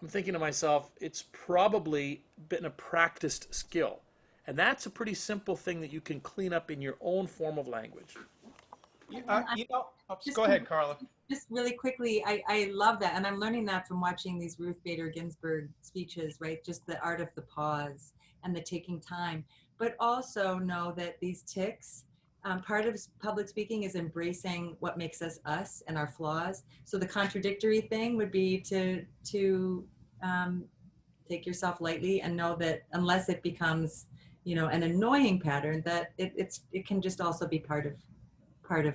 I'm thinking to myself, it's probably been a practiced skill. And that's a pretty simple thing that you can clean up in your own form of language. Go ahead, Carla. Just really quickly, I love that. And I'm learning that from watching these Ruth Bader Ginsburg speeches, right? Just the art of the pause and the taking time. But also know that these tics, part of public speaking is embracing what makes us us and our flaws. So the contradictory thing would be to take yourself lightly and know that unless it becomes, you know, an annoying pattern, that it can just also be part of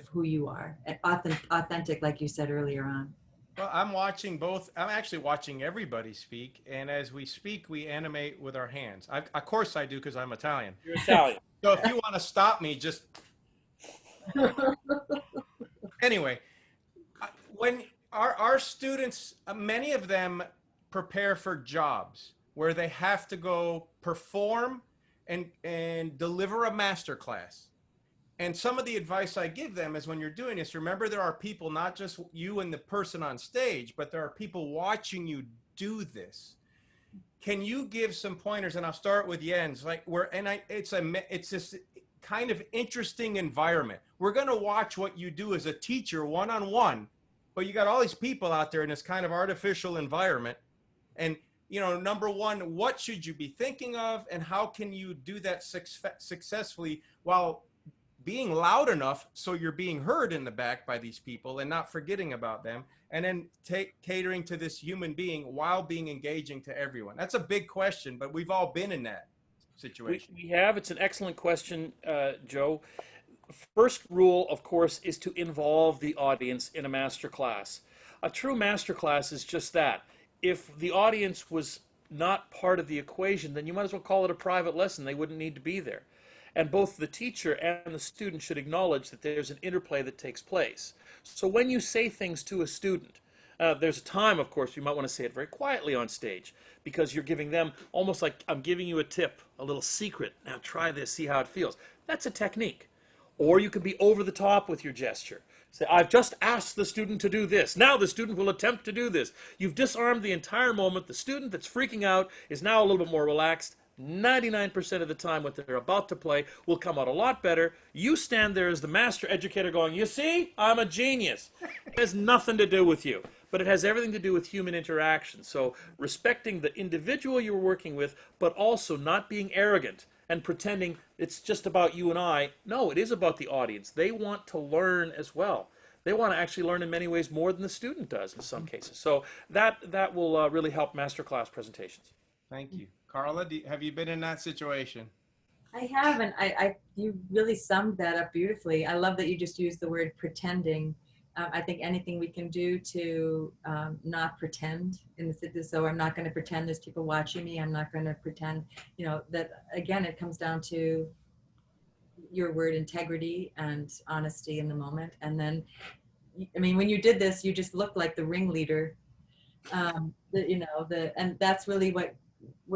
who you are, authentic, like you said earlier on. Well, I'm watching both. I'm actually watching everybody speak, and as we speak, we animate with our hands. Of course, I do because I'm Italian. You're Italian. So if you want to stop me, just anyway. When our students, many of them prepare for jobs where they have to go perform and deliver a master class. And some of the advice I give them is when you're doing this, remember there are people, not just you and the person on stage, but there are people watching you do this. Can you give some pointers? And I'll start with Jens. It's this kind of interesting environment. We're going to watch what you do as a teacher one-on-one, but you got all these people out there in this kind of artificial environment. And, you know, number one, what should you be thinking of, and how can you do that successfully while being loud enough so you're being heard in the back by these people and not forgetting about them, and then catering to this human being while being engaging to everyone? That's a big question, but we've all been in that situation. We have. It's an excellent question, Joe. First rule, of course, is to involve the audience in a master class. A true master class is just that. If the audience was not part of the equation, then you might as well call it a private lesson. They wouldn't need to be there. And both the teacher and the student should acknowledge that there's an interplay that takes place. So when you say things to a student, there's a time, of course, you might want to say it very quietly on stage, because you're giving them almost like I'm giving you a tip, a little secret. Now try this, see how it feels. That's a technique. Or you can be over the top with your gesture. Say, I've just asked the student to do this. Now the student will attempt to do this. You've disarmed the entire moment. The student that's freaking out is now a little bit more relaxed. 99% of the time what they're about to play will come out a lot better. You stand there as the master educator going, you see, I'm a genius. It has nothing to do with you, but it has everything to do with human interaction. So respecting the individual you're working with, but also not being arrogant and pretending it's just about you and I. No, it is about the audience. They want to learn as well. They want to actually learn in many ways more than the student does in some cases. So that will really help masterclass presentations. Thank you. Carla, have you been in that situation? I have, and you really summed that up beautifully. I love that you just used the word pretending. I think anything we can do to not pretend so I'm not going to pretend there's people watching me. I'm not going to pretend, you know, that again, it comes down to your word integrity and honesty in the moment. And then, I mean, when you did this, you just looked like the ringleader, and that's really what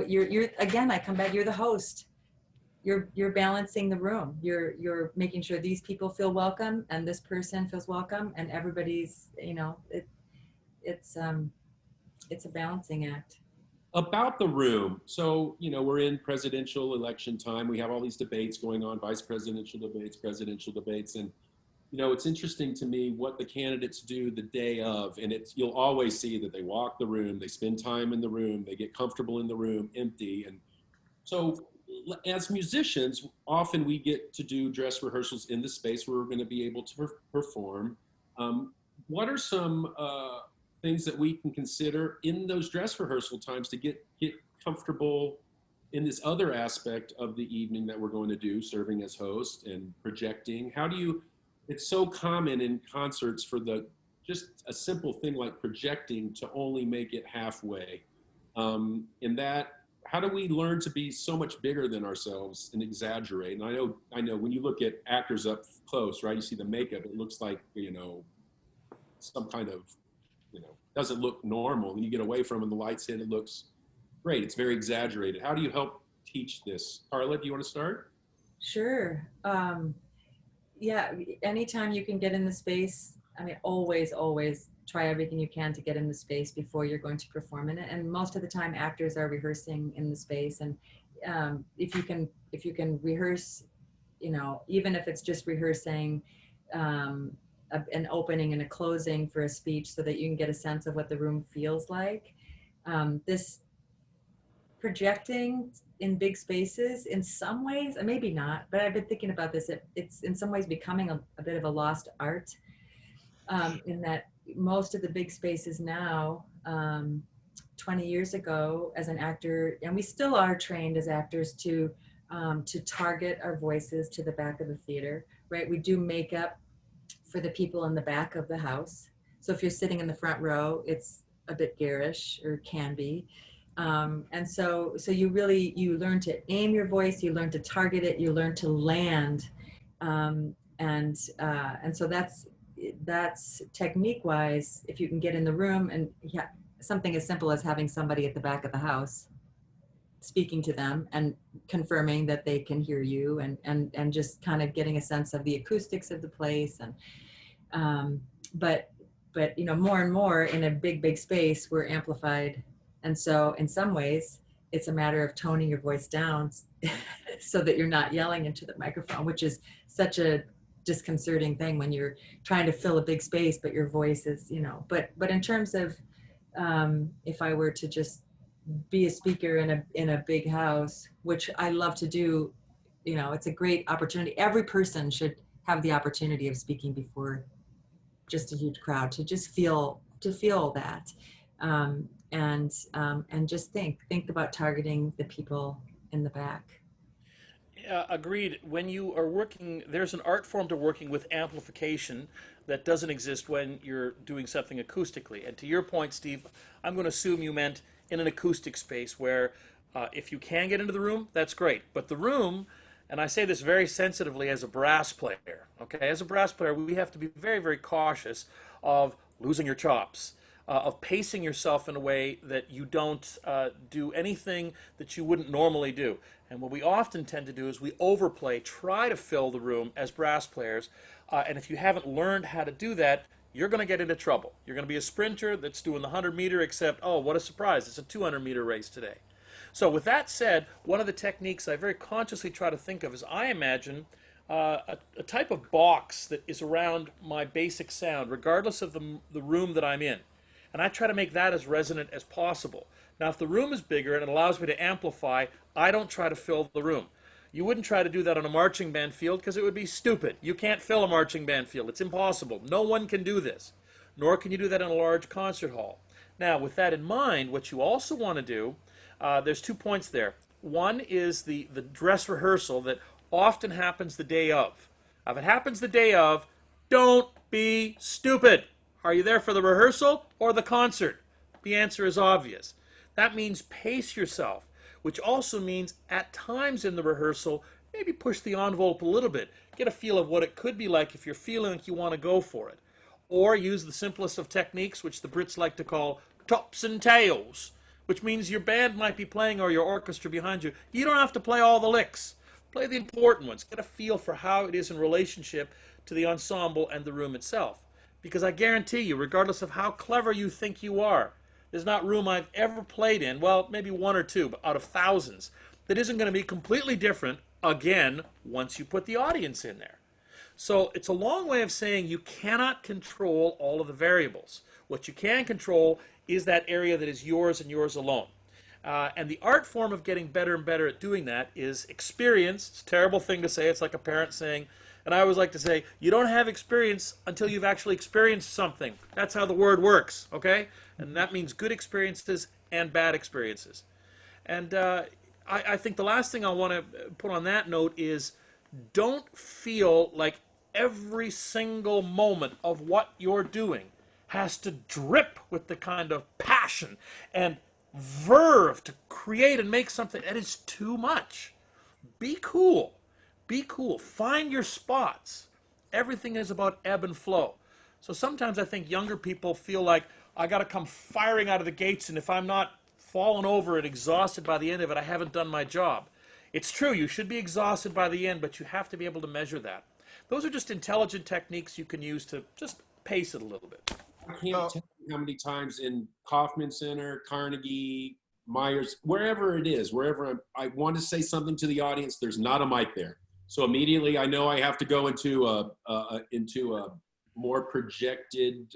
you're again, I come back, you're the host. You're balancing the room. You're making sure these people feel welcome and this person feels welcome, and everybody's, you know, it's a balancing act. About the room. So, you know, we're in presidential election time. We have all these debates going on, vice presidential debates, and it's interesting to me what the candidates do the day of, and you'll always see that they walk the room, they spend time in the room, they get comfortable in the room, empty. And so as musicians, often we get to do dress rehearsals in the space where we're going to be able to perform. What are some things that we can consider in those dress rehearsal times to get comfortable in this other aspect of the evening that we're going to do, serving as host and projecting? It's so common in concerts for just a simple thing like projecting to only make it halfway. How do we learn to be so much bigger than ourselves and exaggerate? And I know when you look at actors up close, right, you see the makeup, it looks like, some kind of, doesn't look normal. When you get away from it, the lights hit, it looks great. It's very exaggerated. How do you help teach this? Carla, do you want to start? Sure. Yeah, anytime you can get in the space, I mean, always try everything you can to get in the space before you're going to perform in it. And most of the time actors are rehearsing in the space. And if you can rehearse, even if it's just rehearsing an opening and a closing for a speech so that you can get a sense of what the room feels like. This projecting in big spaces, in some ways, maybe not, but I've been thinking about this, it's in some ways becoming a bit of a lost art, in that most of the big spaces now, 20 years ago as an actor, and we still are trained as actors to target our voices to the back of the theater, right? We do makeup for the people in the back of the house. So if you're sitting in the front row, it's a bit garish, or can be. And so you learn to aim your voice, you learn to target it, you learn to land. And so that's technique wise, if you can get in the room and something as simple as having somebody at the back of the house speaking to them and confirming that they can hear you, and just kind of getting a sense of the acoustics of the place. And but more and more in a big space, we're amplified. And so in some ways, it's a matter of toning your voice down so that you're not yelling into the microphone, which is such a disconcerting thing when you're trying to fill a big space, but your voice is, but in terms of, if I were to just be a speaker in a big house, which I love to do, it's a great opportunity. Every person should have the opportunity of speaking before just a huge crowd, to just feel that. And just think about targeting the people in the back. Agreed. When you are working, there's an art form to working with amplification that doesn't exist when you're doing something acoustically. And to your point, Steve, I'm going to assume you meant in an acoustic space where if you can get into the room, that's great. But the room, and I say this very sensitively as a brass player, okay? As a brass player, we have to be very, very cautious of losing your chops, of pacing yourself in a way that you don't do anything that you wouldn't normally do. And what we often tend to do is we overplay, try to fill the room as brass players, and if you haven't learned how to do that, you're going to get into trouble. You're going to be a sprinter that's doing the 100-meter, except, oh, what a surprise, it's a 200-meter race today. So with that said, one of the techniques I very consciously try to think of is I imagine a type of box that is around my basic sound, regardless of the room that I'm in. And I try to make that as resonant as possible. Now, if the room is bigger and it allows me to amplify, I don't try to fill the room. You wouldn't try to do that on a marching band field because it would be stupid. You can't fill a marching band field. It's impossible. No one can do this. Nor can you do that in a large concert hall. Now, with that in mind, what you also want to do, there's 2 points there. One is the dress rehearsal that often happens the day of. If it happens the day of, don't be stupid. Are you there for the rehearsal or the concert? The answer is obvious. That means pace yourself, which also means at times in the rehearsal, maybe push the envelope a little bit. Get a feel of what it could be like if you're feeling like you want to go for it. Or use the simplest of techniques, which the Brits like to call tops and tails, which means your band might be playing or your orchestra behind you. You don't have to play all the licks. Play the important ones. Get a feel for how it is in relationship to the ensemble and the room itself. Because I guarantee you, regardless of how clever you think you are, there's not room I've ever played in, well, maybe 1 or 2 but out of thousands, that isn't going to be completely different, again, once you put the audience in there. So it's a long way of saying you cannot control all of the variables. What you can control is that area that is yours and yours alone. And the art form of getting better and better at doing that is experience. It's a terrible thing to say. It's like a parent saying, and I always like to say, you don't have experience until you've actually experienced something. That's how the word works, okay? And that means good experiences and bad experiences. And I think the last thing I want to put on that note is don't feel like every single moment of what you're doing has to drip with the kind of passion and verve to create and make something that is too much. Be cool. Be cool. Find your spots. Everything is about ebb and flow. So sometimes I think younger people feel like I got to come firing out of the gates, and if I'm not fallen over and exhausted by the end of it, I haven't done my job. It's true, you should be exhausted by the end, but you have to be able to measure that. Those are just intelligent techniques you can use to just pace it a little bit. I can't tell you how many times in Kauffman Center, Carnegie, Myers, wherever it is, wherever I want to say something to the audience, there's not a mic there. So immediately I know I have to go into a more projected,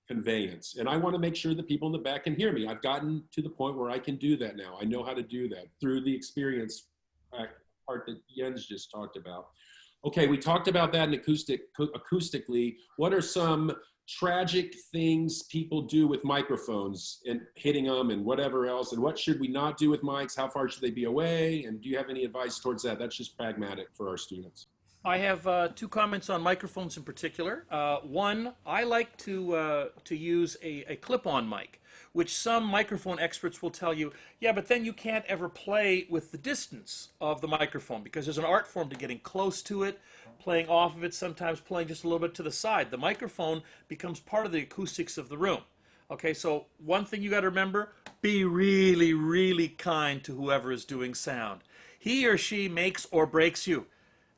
conveyance. And I want to make sure that people in the back can hear me. I've gotten to the point where I can do that now. I know how to do that through the experience part that Jens just talked about. Okay, we talked about that in acoustically. What are some tragic things people do with microphones and hitting them and whatever else? And what should we not do with mics? How far should they be away? And do you have any advice towards that? That's just pragmatic for our students. I have two comments on microphones in particular. One, I like to use a clip-on mic, which some microphone experts will tell you, yeah, but then you can't ever play with the distance of the microphone because there's an art form to getting close to it, playing off of it, sometimes playing just a little bit to the side. The microphone becomes part of the acoustics of the room. Okay, so one thing you got to remember, be really, really kind to whoever is doing sound. He or she makes or breaks you.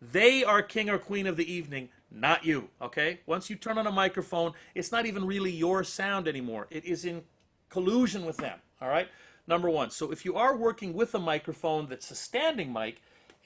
They are king or queen of the evening, not you, okay? Once you turn on a microphone, it's not even really your sound anymore. It is in collusion with them, all right? Number one. So if you are working with a microphone that's a standing mic,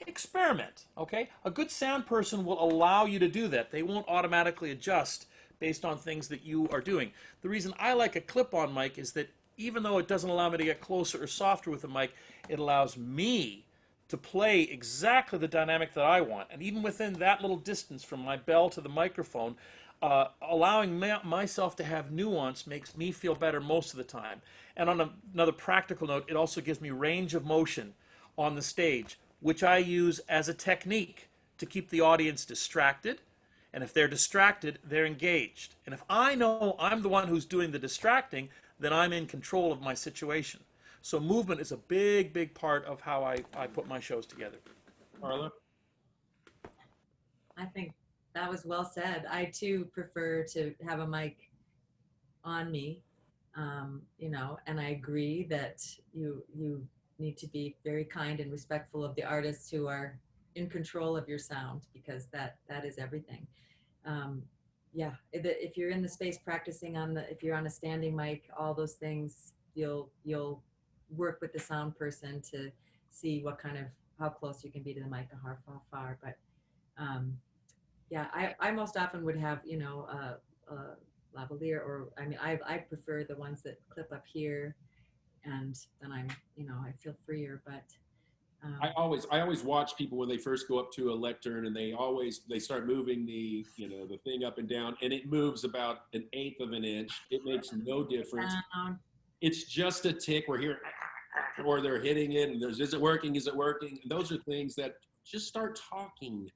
experiment, okay? A good sound person will allow you to do that. They won't automatically adjust based on things that you are doing. The reason I like a clip-on mic is that even though it doesn't allow me to get closer or softer with the mic, it allows me to play exactly the dynamic that I want. And even within that little distance from my bell to the microphone, allowing myself to have nuance makes me feel better most of the time. And on another practical note, it also gives me range of motion on the stage, which I use as a technique to keep the audience distracted. And if they're distracted, they're engaged. And if I know I'm the one who's doing the distracting, then I'm in control of my situation. So movement is a big, big part of how I put my shows together. Carla? I think that was well said. I too prefer to have a mic on me, and I agree that you need to be very kind and respectful of the artists who are in control of your sound, because that is everything. If you're in the space practicing if you're on a standing mic, all those things, you'll work with the sound person to see how close you can be to the mic and how far. But I most often would have a lavalier, or I prefer the ones that clip up here, and then I feel freer. But I always watch people when they first go up to a lectern, and they start moving the thing up and down, and it moves about 1/8 of an inch. It makes no difference. It's just a tick. We're here, or they're hitting it, and is it working? Is it working? And those are things that just start talking,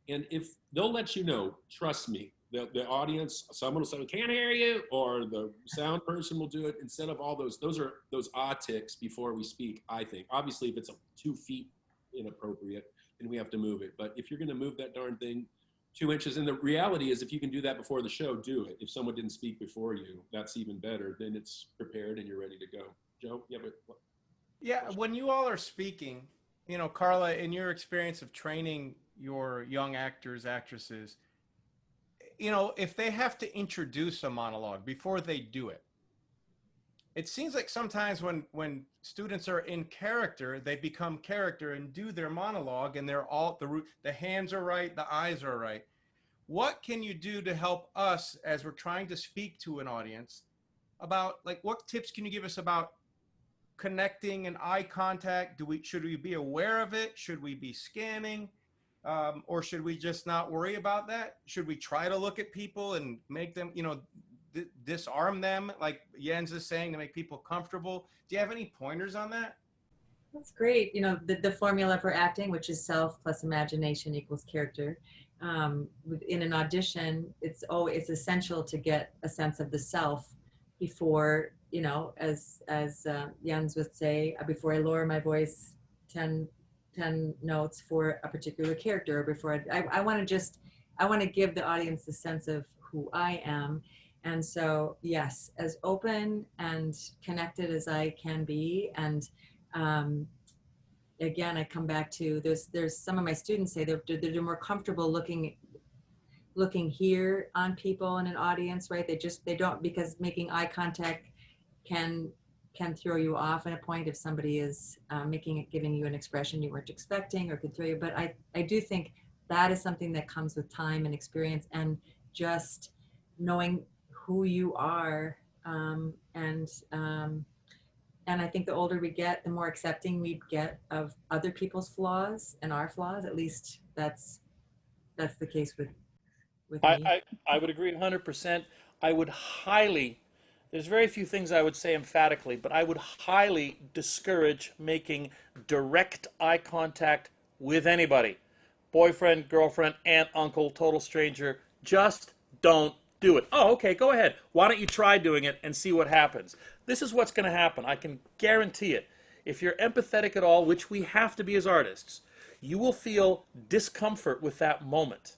and if they'll let you know, trust me. The audience, someone will say, "Can't hear you," or the sound person will do it. Instead of all those are those ticks before we speak. I think obviously if it's 2 feet inappropriate, then we have to move it. But if you're going to move that darn thing 2 inches, and the reality is, if you can do that before the show, do it. If someone didn't speak before you, that's even better. Then it's prepared and you're ready to go. Joe, Yeah, when you all are speaking, Carla, in your experience of training your young actors, actresses, if they have to introduce a monologue before they do it, it seems like sometimes when students are in character, they become character and do their monologue, and they're all the hands are right, the eyes are right. What can you do to help us as we're trying to speak to an audience about, like, what tips can you give us about connecting and eye contact? Should we be aware of it? Should we be scanning? Or should we just not worry about that? Should we try to look at people and make them, disarm them, like Jens is saying, to make people comfortable? Do you have any pointers on that? That's great. The formula for acting, which is self plus imagination equals character. In an audition, it's essential to get a sense of the self before, as Jens would say, before I lower my voice 10 notes for a particular character, or before I want to give the audience a sense of who I am. And so, yes, as open and connected as I can be. And again, I come back to there's some of my students say they're more comfortable looking here on people in an audience, right? They don't, because making eye contact can throw you off at a point if somebody is giving you an expression you weren't expecting, or could throw you. But I do think that is something that comes with time and experience, and just knowing who you are. And I think the older we get, the more accepting we get of other people's flaws and our flaws. At least that's the case with me. I would agree 100%. I would highly, there's very few things I would say emphatically, but I would highly discourage making direct eye contact with anybody. Boyfriend, girlfriend, aunt, uncle, total stranger. Just don't do it. Oh, okay, go ahead. Why don't you try doing it and see what happens? This is what's going to happen. I can guarantee it. If you're empathetic at all, which we have to be as artists, you will feel discomfort with that moment.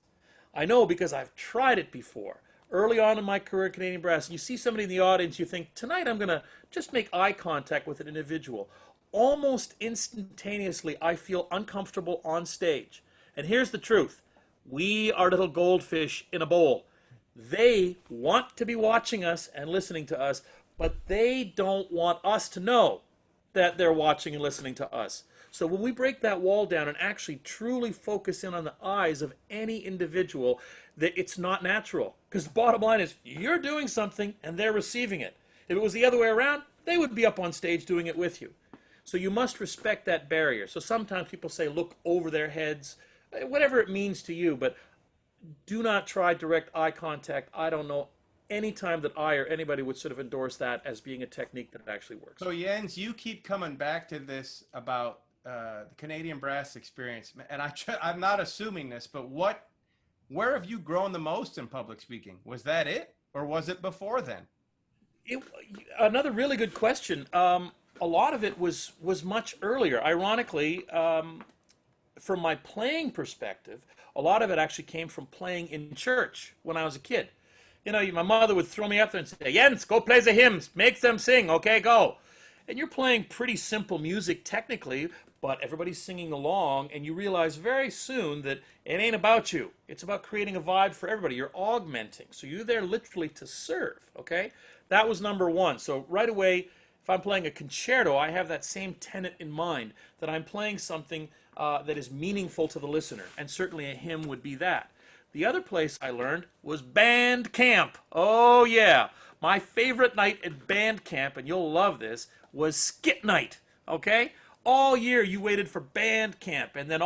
I know, because I've tried it before. Early on in my career at Canadian Brass, you see somebody in the audience, you think, tonight I'm going to just make eye contact with an individual. Almost instantaneously, I feel uncomfortable on stage. And here's the truth. We are little goldfish in a bowl. They want to be watching us and listening to us, but they don't want us to know that they're watching and listening to us. So when we break that wall down and actually truly focus in on the eyes of any individual, that it's not natural. Because the bottom line is, you're doing something and they're receiving it. If it was the other way around, they would be up on stage doing it with you. So you must respect that barrier. So sometimes people say, look over their heads, whatever it means to you, but do not try direct eye contact. I don't know any time that I or anybody would sort of endorse that as being a technique that actually works. So Jens, you keep coming back to this about the Canadian Brass experience, and I'm not assuming this, but where have you grown the most in public speaking? Was that it, or was it before then? Another really good question. A lot of it was much earlier. Ironically, from my playing perspective, a lot of it actually came from playing in church when I was a kid. My mother would throw me up there and say, Jens, go play the hymns, make them sing, okay, go. And you're playing pretty simple music technically, but everybody's singing along, and you realize very soon that it ain't about you. It's about creating a vibe for everybody. You're augmenting. So you're there literally to serve, okay? That was number one. So right away, if I'm playing a concerto, I have that same tenet in mind, that I'm playing something that is meaningful to the listener, and certainly a hymn would be that. The other place I learned was band camp. Oh yeah, my favorite night at band camp, and you'll love this, was skit night, okay? All year you waited for band camp, and then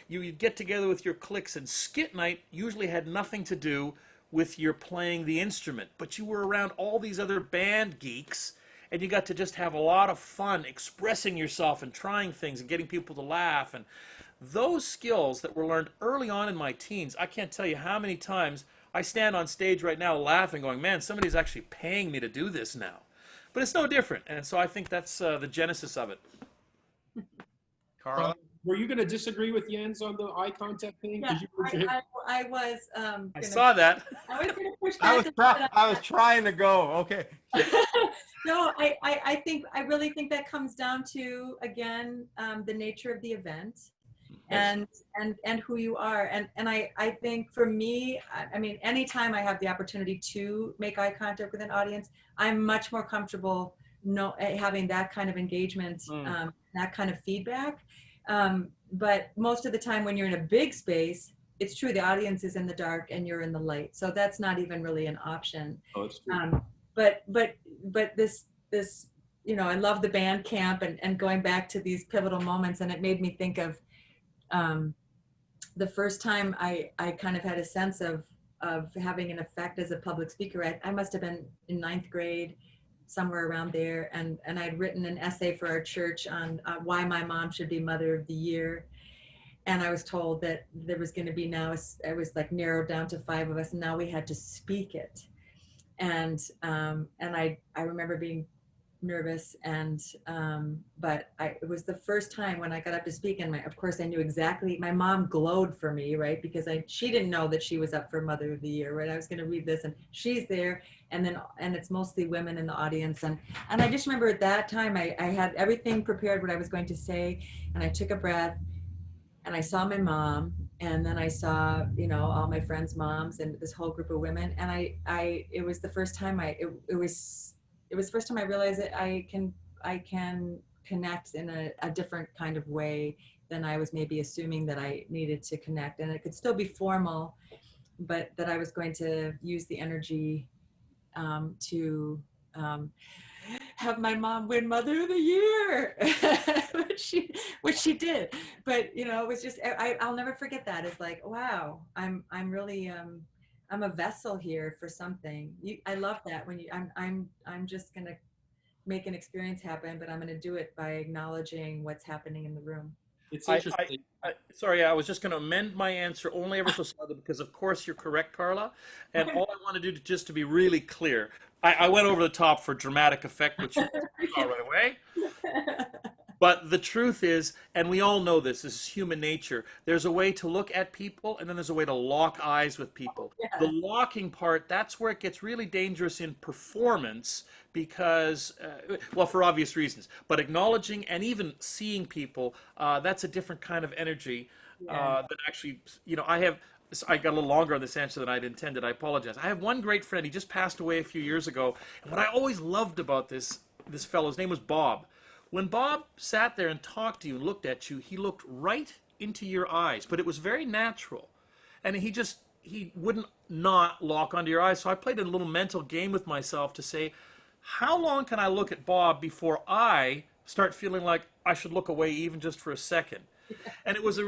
you'd get together with your cliques, and skit night usually had nothing to do with your playing the instrument, but you were around all these other band geeks, and you got to just have a lot of fun expressing yourself and trying things and getting people to laugh. And those skills that were learned early on in my teens, I can't tell you how many times I stand on stage right now laughing, going, man, somebody's actually paying me to do this now. But it's no different. And so I think that's the genesis of it. Carla? Were you going to disagree with Jens on the eye contact thing? Yeah, I was. I saw that. I was going to push back. I was trying to go. Okay. No, I really think that comes down to, again, the nature of the event and who you are. And I think for me, I mean, anytime I have the opportunity to make eye contact with an audience, I'm much more comfortable having that kind of engagement, Mm. that kind of feedback. But most of the time when you're in a big space, it's true, the audience is in the dark and you're in the light. So that's not even really an option. Oh, it's true. But this, I love the band camp and going back to these pivotal moments. And it made me think of the first time I kind of had a sense of having an effect as a public speaker. I must have been in 9th grade, somewhere around there. And I'd written an essay for our church on why my mom should be Mother of the Year. And I was told that there was going to be it was like narrowed down to 5 of us, and now we had to speak it. And I remember being nervous, but it was the first time when I got up to speak, and of course I knew exactly, my mom glowed for me, right? Because she didn't know that she was up for Mother of the Year, right? I was going to read this and she's there, and it's mostly women in the audience. And I just remember at that time, I had everything prepared, what I was going to say, and I took a breath. And I saw my mom, and then I saw, all my friends' moms and this whole group of women. And it was the first time it was the first time I realized that I can connect in a different kind of way than I was maybe assuming that I needed to connect. And it could still be formal, but that I was going to use the energy to have my mom win Mother of the Year, which she did. But it was just, I'll never forget that. It's like, wow, I'm really I'm a vessel here for something. I love that when I'm just gonna make an experience happen, but I'm gonna do it by acknowledging what's happening in the room. It's interesting. Sorry, I was just going to amend my answer only ever so slightly because, of course, you're correct, Carla. And all I want to do, just to be really clear, I went over the top for dramatic effect, which you saw right away. But the truth is, and we all know this is human nature, there's a way to look at people, and then there's a way to lock eyes with people. Yeah. The locking part, that's where it gets really dangerous in performance because, well, for obvious reasons. But acknowledging and even seeing people, that's a different kind of energy that actually, I got a little longer on this answer than I'd intended. I apologize. I have one great friend. He just passed away a few years ago. And what I always loved about this fellow's name was Bob. When Bob sat there and talked to you and looked at you, he looked right into your eyes, but it was very natural. And he wouldn't not lock onto your eyes. So I played a little mental game with myself to say, how long can I look at Bob before I start feeling like I should look away even just for a second? And it was a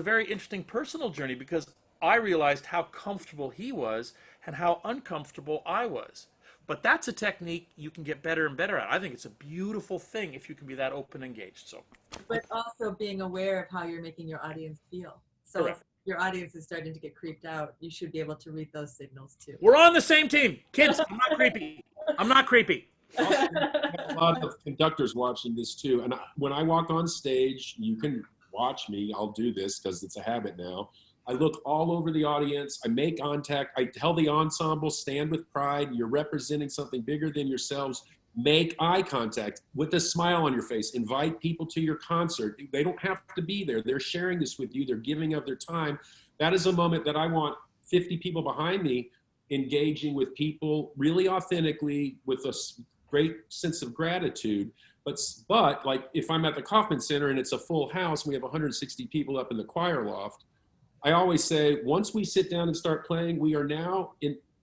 very interesting personal journey because I realized how comfortable he was and how uncomfortable I was. But that's a technique you can get better and better at. I think it's a beautiful thing if you can be that open and engaged. So, but also being aware of how you're making your audience feel. So correct. If your audience is starting to get creeped out, you should be able to read those signals too. We're on the same team. Kids, I'm not creepy. I'm not creepy. A lot of conductors watching this too. And when I walk on stage, you can watch me. I'll do this because it's a habit now. I look all over the audience. I make contact. I tell the ensemble, stand with pride. You're representing something bigger than yourselves. Make eye contact with a smile on your face. Invite people to your concert. They don't have to be there. They're sharing this with you. They're giving of their time. That is a moment that I want 50 people behind me engaging with people really authentically with a great sense of gratitude. But like if I'm at the Kaufman Center and it's a full house, and we have 160 people up in the choir loft, I always say, once we sit down and start playing, we are now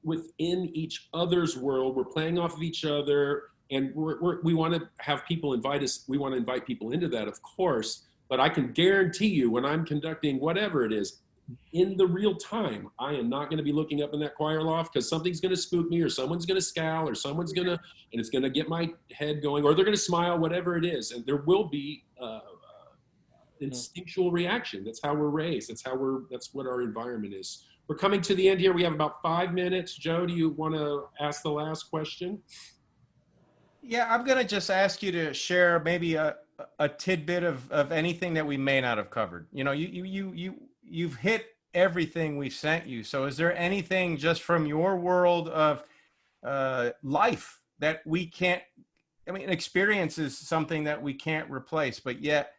within each other's world. We're playing off of each other, and we want to have people invite us. We want to invite people into that, of course. But I can guarantee you, when I'm conducting whatever it is, in the real time, I am not going to be looking up in that choir loft because something's going to spook me, or someone's going to scowl, or someone's going to, and it's going to get my head going, or they're going to smile, whatever it is, and there will be instinctual reaction. That's how we're raised. That's what our environment is. We're coming to the end here. We have about 5 minutes. Joe, do you want to ask the last question? Yeah, I'm going to just ask you to share maybe a tidbit of anything that we may not have covered. You've hit everything we sent you. So is there anything just from your world of life that we can't, experience is something that we can't replace, but yet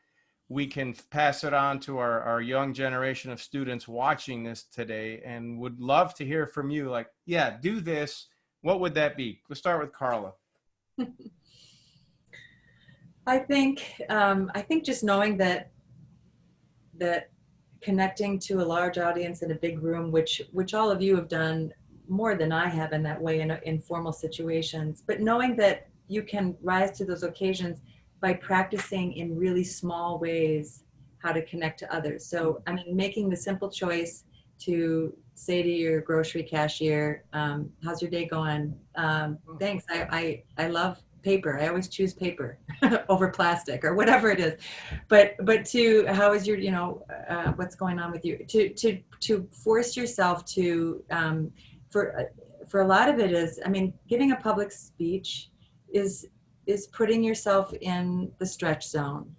we can pass it on to our young generation of students watching this today, and would love to hear from you. Like, yeah, do this. What would that be? Let's start with Carla. I think just knowing that connecting to a large audience in a big room, which all of you have done more than I have in that way in informal situations, but knowing that you can rise to those occasions by practicing in really small ways how to connect to others. So, I mean, making the simple choice to say to your grocery cashier, how's your day going? Thanks, I love paper. I always choose paper over plastic or whatever it is. But to, how is your, what's going on with you? To force yourself to, for a lot of it is, I mean, giving a public speech is putting yourself in the stretch zone,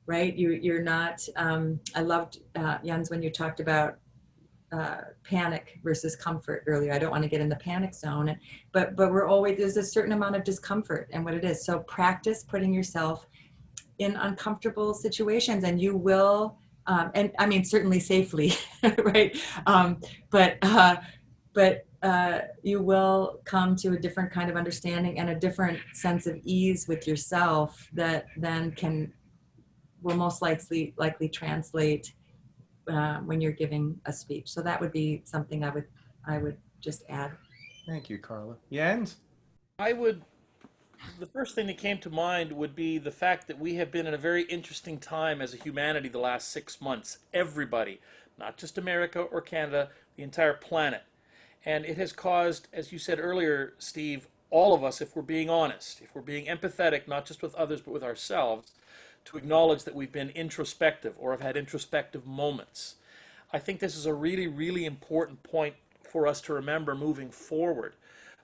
right? You're not, I loved, Jens, when you talked about panic versus comfort earlier. I don't want to get in the panic zone, but we're always, there's a certain amount of discomfort and what it is. So practice putting yourself in uncomfortable situations and you will, and I mean, certainly safely, right? But you will come to a different kind of understanding and a different sense of ease with yourself that then will most likely translate when you're giving a speech. So that would be something I would just add. Thank you, Carla. Jens? The first thing that came to mind would be the fact that we have been in a very interesting time as a humanity the last 6 months. Everybody, not just America or Canada, the entire planet. And it has caused, as you said earlier, Steve, all of us, if we're being honest, if we're being empathetic, not just with others, but with ourselves, to acknowledge that we've been introspective or have had introspective moments. I think this is a really, really important point for us to remember moving forward.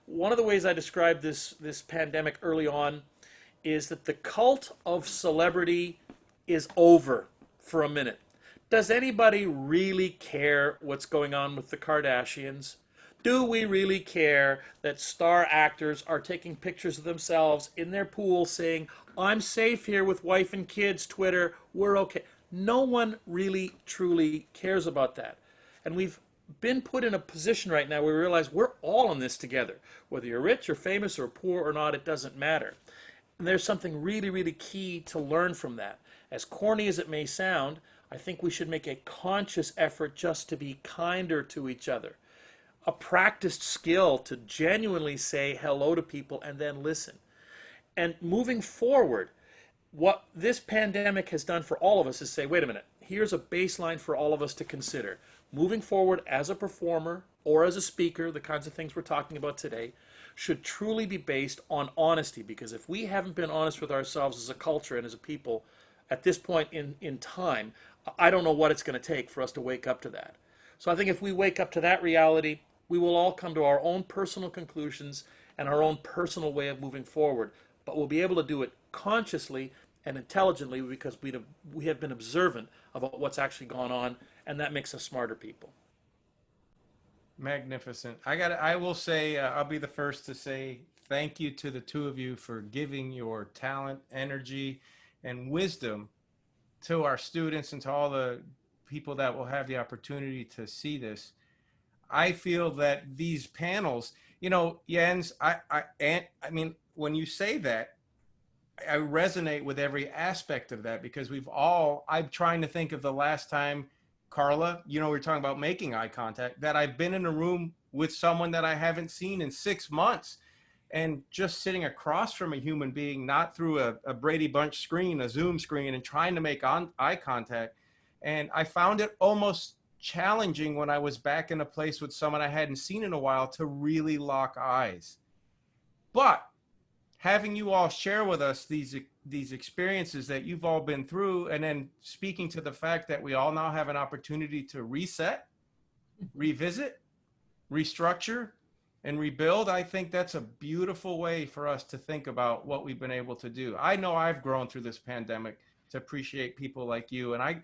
One of the ways I described this pandemic early on is that the cult of celebrity is over for a minute. Does anybody really care what's going on with the Kardashians? Do we really care that star actors are taking pictures of themselves in their pool saying, I'm safe here with wife and kids, Twitter, we're okay? No one really, truly cares about that. And we've been put in a position right now where we realize we're all in this together. Whether you're rich or famous or poor or not, it doesn't matter. And there's something really, really key to learn from that. As corny as it may sound, I think we should make a conscious effort just to be kinder to each other. A practiced skill to genuinely say hello to people and then listen. And moving forward, what this pandemic has done for all of us is say, wait a minute, here's a baseline for all of us to consider. Moving forward as a performer or as a speaker, the kinds of things we're talking about today, should truly be based on honesty. Because if we haven't been honest with ourselves as a culture and as a people at this point in time, I don't know what it's going to take for us to wake up to that. So I think if we wake up to that reality, we will all come to our own personal conclusions and our own personal way of moving forward. But we'll be able to do it consciously and intelligently because we have been observant about what's actually gone on, and that makes us smarter people. Magnificent. I will say, I'll be the first to say thank you to the two of you for giving your talent, energy, and wisdom to our students and to all the people that will have the opportunity to see this. I feel that these panels, Jens, I mean, when you say that, I resonate with every aspect of that because I'm trying to think of the last time, Carla, we're talking about making eye contact, that I've been in a room with someone that I haven't seen in 6 months and just sitting across from a human being, not through a Brady Bunch screen, a Zoom screen, and trying to make eye contact. And I found it almost challenging when I was back in a place with someone I hadn't seen in a while to really lock eyes. But having you all share with us these experiences that you've all been through, and then speaking to the fact that we all now have an opportunity to reset, revisit, restructure, and rebuild, I think that's a beautiful way for us to think about what we've been able to do. I know I've grown through this pandemic to appreciate people like you, and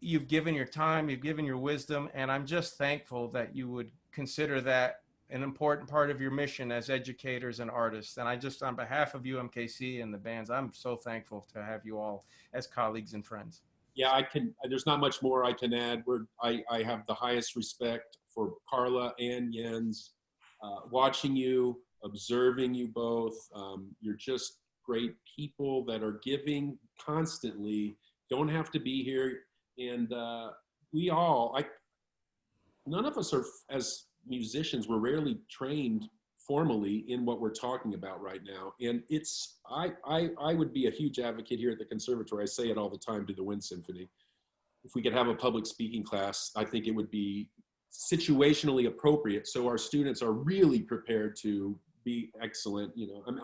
you've given your time, you've given your wisdom, and I'm just thankful that you would consider that an important part of your mission as educators and artists. And I just, on behalf of UMKC and the bands, I'm so thankful to have you all as colleagues and friends. Yeah, there's not much more I can add. I have the highest respect for Carla and Jens, watching you, observing you both. You're just great people that are giving constantly, don't have to be here. And none of us are, as musicians, we're rarely trained formally in what we're talking about right now. And I would be a huge advocate here at the conservatory. I say it all the time to the Wind Symphony. If we could have a public speaking class, I think it would be situationally appropriate, so our students are really prepared to be excellent.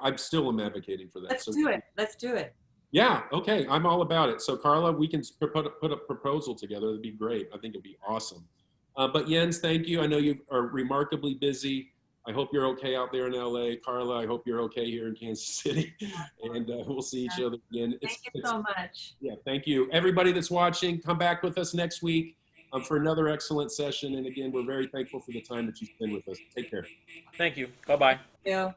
I'm still advocating for that. Let's do it. Yeah, okay, I'm all about it. So Carla, we can put a proposal together. That'd be great. I think it'd be awesome. But Jens, thank you. I know you are remarkably busy. I hope you're okay out there in LA. Carla, I hope you're okay here in Kansas City. And we'll see each other again. Thank you so much. Yeah, thank you. Everybody that's watching, come back with us next week for another excellent session. And again, we're very thankful for the time that you spend with us. Take care. Thank you. Bye-bye. Yeah.